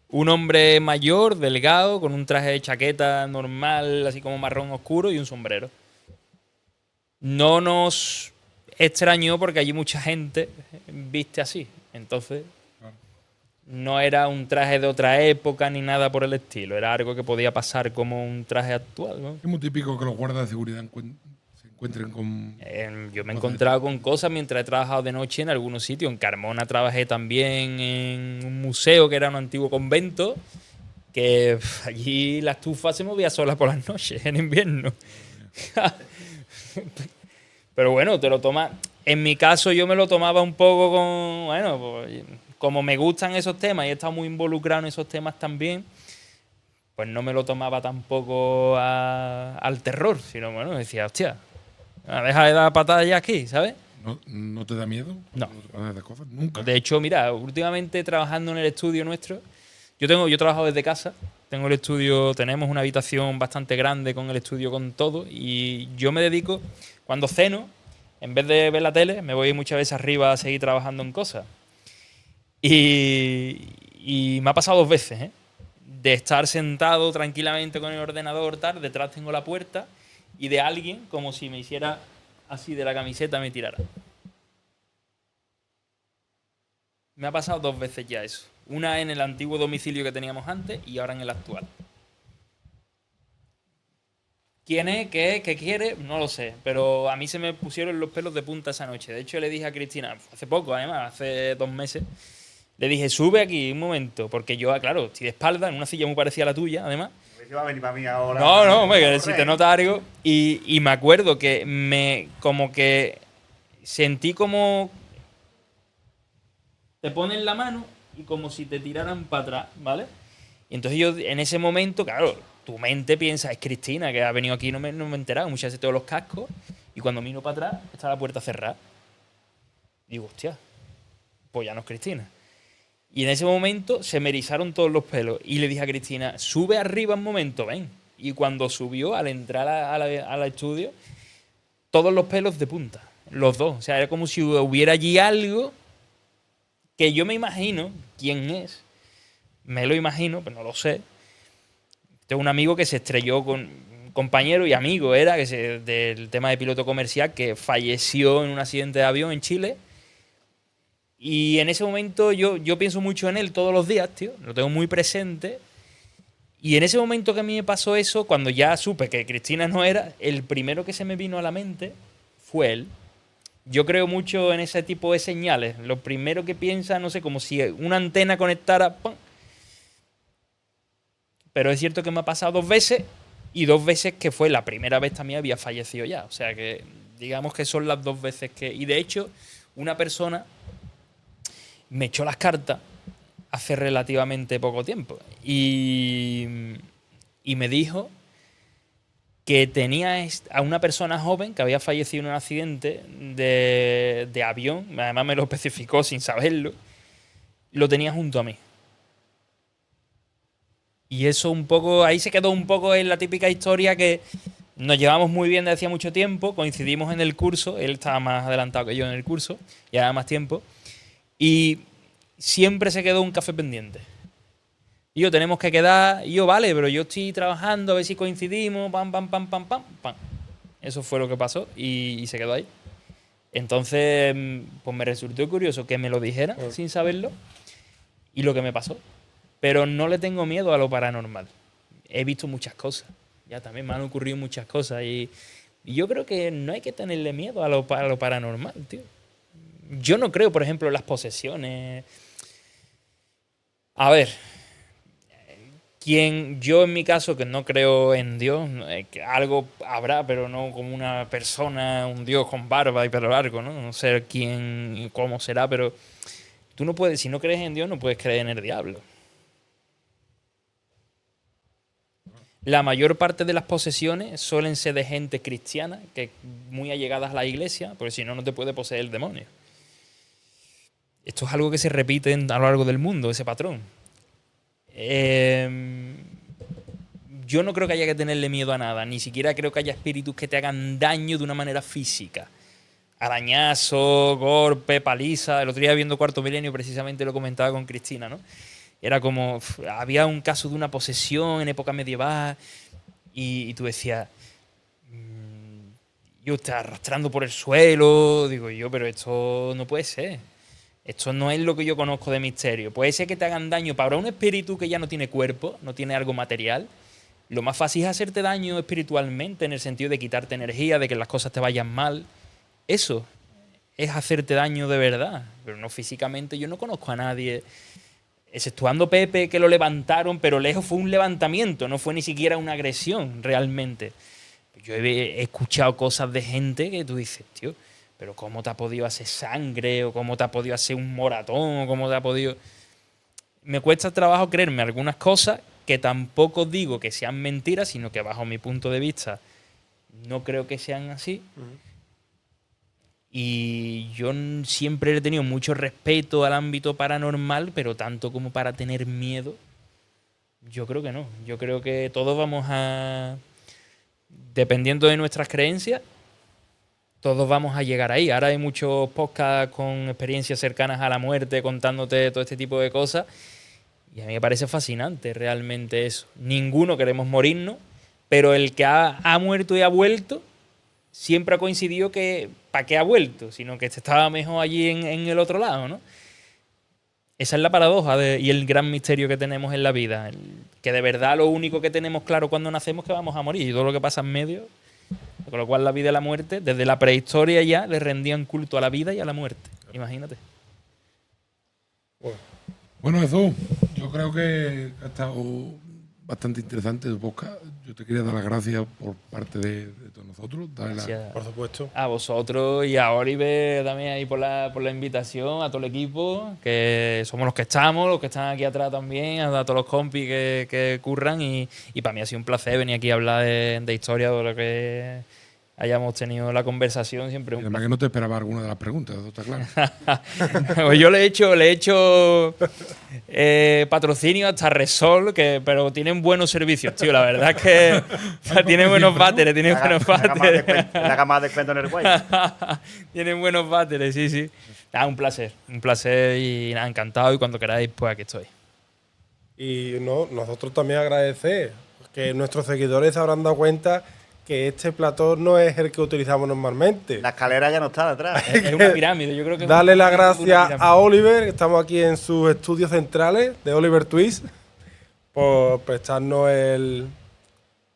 Un hombre mayor, delgado, con un traje de chaqueta normal, así como marrón oscuro, y un sombrero. No nos extrañó porque allí mucha gente viste así. Entonces, no era un traje de otra época ni nada por el estilo. Era algo que podía pasar como un traje actual, ¿no? Es muy típico que los guardas de seguridad se encuentren con... Yo me he encontrado con cosas mientras he trabajado de noche en algunos sitios. En Carmona trabajé también en un museo que era un antiguo convento, que allí la estufa se movía sola por las noches, en invierno. Pero bueno, te lo tomas... En mi caso yo me lo tomaba un poco con... Bueno, pues, como me gustan esos temas y he estado muy involucrado en esos temas también, pues no me lo tomaba tampoco al terror, sino bueno, decía, hostia, deja de dar patadas ya aquí, ¿sabes? ¿No te da miedo? No. ¿De cosas? Nunca. De hecho, mira, últimamente trabajando en el estudio nuestro, yo trabajo desde casa, tengo el estudio, tenemos una habitación bastante grande con el estudio con todo, y yo me dedico, cuando ceno, en vez de ver la tele, me voy muchas veces arriba a seguir trabajando en cosas. Y me ha pasado 2 veces, ¿eh? De estar sentado tranquilamente con el ordenador, tal, detrás tengo la puerta, y de alguien, como si me hiciera así de la camiseta, me tirara. Me ha pasado 2 veces ya eso. Una en el antiguo domicilio que teníamos antes y ahora en el actual. ¿Quién es? ¿Qué es? ¿Qué quiere? No lo sé. Pero a mí se me pusieron los pelos de punta esa noche. De hecho, le dije a Cristina, hace poco, además, hace 2 meses, le dije, sube aquí un momento. Porque yo, claro, estoy de espalda, en una silla muy parecida a la tuya, además. Va a venir para mí ahora. No, hombre, que si te nota algo. Y me acuerdo que como que sentí como te ponen la mano y como si te tiraran para atrás, ¿vale? Y entonces yo en ese momento, claro, tu mente piensa, es Cristina, que ha venido aquí y no me he enterado. Muchas veces tengo los cascos y cuando miro para atrás está la puerta cerrada. Digo, hostia, pues ya no es Cristina. Y en ese momento se me erizaron todos los pelos y le dije a Cristina, sube arriba un momento, ven. Y cuando subió, al entrar al estudio, todos los pelos de punta, los dos. O sea, era como si hubiera allí algo que yo me imagino quién es. Me lo imagino, pero no lo sé. Tengo un amigo que se estrelló con un compañero y amigo, del tema de piloto comercial, que falleció en un accidente de avión en Chile. Y en ese momento yo pienso mucho en él todos los días, tío. Lo tengo muy presente. Y en ese momento que a mí me pasó eso, cuando ya supe que Cristina no era, el primero que se me vino a la mente fue él. Yo creo mucho en ese tipo de señales. Lo primero que piensa, no sé, como si una antena conectara. ¡Pum! Pero es cierto que me ha pasado 2 veces y 2 veces que fue la primera vez también había fallecido ya. O sea que digamos que son las 2 veces que... Y de hecho, una persona me echó las cartas hace relativamente poco tiempo y me dijo que tenía a una persona joven que había fallecido en un accidente de avión, además me lo especificó sin saberlo, lo tenía junto a mí. Y eso un poco, ahí se quedó un poco en la típica historia que nos llevamos muy bien desde hacía mucho tiempo, coincidimos en el curso, él estaba más adelantado que yo en el curso, llevaba más tiempo, y siempre se quedó un café pendiente. Y yo, tenemos que quedar, y yo, vale, pero yo estoy trabajando, a ver si coincidimos, pam, pam, pam, pam, pam, pam. Eso fue lo que pasó y se quedó ahí. Entonces, pues me resultó curioso que me lo dijera sin saberlo y lo que me pasó. Pero no le tengo miedo a lo paranormal. He visto muchas cosas. Ya también me han ocurrido muchas cosas y yo creo que no hay que tenerle miedo a lo paranormal, tío. Yo no creo, por ejemplo, en las posesiones. A ver, Yo en mi caso, que no creo en Dios, que algo habrá, pero no como una persona, un Dios con barba y pelo largo, ¿no? No sé quién y cómo será, pero tú no puedes, si no crees en Dios, no puedes creer en el diablo. La mayor parte de las posesiones suelen ser de gente cristiana, que muy allegadas a la iglesia, porque si no, no te puede poseer el demonio. Esto es algo que se repite a lo largo del mundo, ese patrón. Yo no creo que haya que tenerle miedo a nada, ni siquiera creo que haya espíritus que te hagan daño de una manera física. Arañazo, golpe, paliza. El otro día viendo Cuarto Milenio precisamente lo comentaba con Cristina, ¿no? Era como, había un caso de una posesión en época medieval y tú decías, yo estaba arrastrando por el suelo, digo yo, pero esto no puede ser. Esto no es lo que yo conozco de misterio. Puede ser que te hagan daño. Para un espíritu que ya no tiene cuerpo, no tiene algo material, lo más fácil es hacerte daño espiritualmente, en el sentido de quitarte energía, de que las cosas te vayan mal. Eso es hacerte daño de verdad, pero no físicamente. Yo no conozco a nadie, exceptuando Pepe, que lo levantaron, pero lejos fue un levantamiento, no fue ni siquiera una agresión realmente. Yo he escuchado cosas de gente que tú dices, tío, pero ¿cómo te ha podido hacer sangre? ¿O cómo te ha podido hacer un moratón? ¿O cómo te ha podido...? Me cuesta trabajo creerme algunas cosas que tampoco digo que sean mentiras, sino que bajo mi punto de vista no creo que sean así. Y yo siempre he tenido mucho respeto al ámbito paranormal, pero tanto como para tener miedo, yo creo que no. Yo creo que todos vamos a... Dependiendo de nuestras creencias, todos vamos a llegar ahí. Ahora hay muchos podcasts con experiencias cercanas a la muerte, contándote todo este tipo de cosas. Y a mí me parece fascinante realmente eso. Ninguno queremos morirnos, pero el que ha muerto y ha vuelto, siempre ha coincidido que ¿para qué ha vuelto? Sino que estaba mejor allí en el otro lado, ¿no? Esa es la paradoja y el gran misterio que tenemos en la vida. Que de verdad lo único que tenemos claro cuando nacemos es que vamos a morir. Y todo lo que pasa en medio... Con lo cual la vida y la muerte, desde la prehistoria ya, le rendían culto a la vida y a la muerte. Imagínate. Bueno, Jesús, yo creo que ha estado bastante interesante tu podcast. Yo te quería dar las gracias por parte de todos nosotros. Gracias Por supuesto. a vosotros y a Oliver también ahí por la invitación, a todo el equipo, que somos los que estamos, los que están aquí atrás también, a todos los compis que curran y para mí ha sido un placer venir aquí a hablar de historia, de lo que hayamos tenido la conversación. Siempre un Además que no te esperaba alguna de las preguntas, eso está claro. Pues yo le he hecho patrocinio hasta Resol, pero tienen buenos servicios, tío. La verdad es que tienen buenos váteres, La gama de descuento en el guay. Tienen buenos váteres, sí, sí. Un placer y nada, encantado. Y cuando queráis, pues aquí estoy. Y nosotros también agradecer que nuestros seguidores se habrán dado cuenta que este platón no es el que utilizamos normalmente. La escalera ya no está detrás. Es una pirámide, yo creo que... Dale las gracias a Oliver, que estamos aquí en sus estudios centrales de Oliver Twist, por prestarnos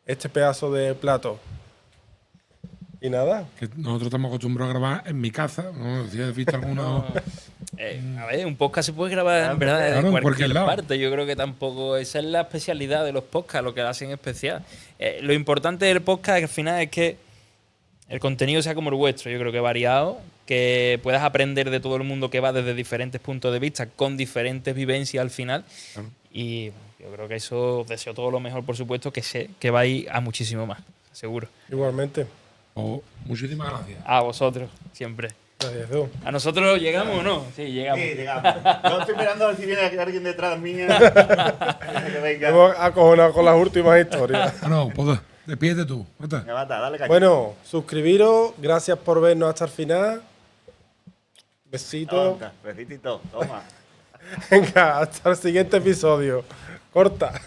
este pedazo de plato. Y nada. Que nosotros estamos acostumbrados a grabar en mi casa, ¿no? Si has visto alguno... a ver, un podcast se puede grabar en verdad claro, en en cualquier cualquier lado. parte. Yo creo que tampoco esa es la especialidad de los podcasts, lo que lo hacen especial. Lo importante del podcast al final es que el contenido sea como el vuestro. Yo creo que variado, que puedas aprender de todo el mundo que va desde diferentes puntos de vista, con diferentes vivencias al final. Claro. Y yo creo que eso os deseo todo lo mejor, por supuesto, que sé que vais a muchísimo más, seguro. Igualmente. Muchísimas gracias. A vosotros, siempre. Gracias, Edu. ¿A nosotros llegamos o no? Sí, llegamos. Sí, llegamos. Yo estoy esperando a ver si viene alguien detrás mía. Que venga. Hemos acojonado con las últimas historias. No, pues despídete tú. ¿Está? Me mata, dale caña. Bueno, suscribiros. Gracias por vernos hasta el final. Besitos. Besito, toma. Venga, hasta el siguiente episodio. Corta.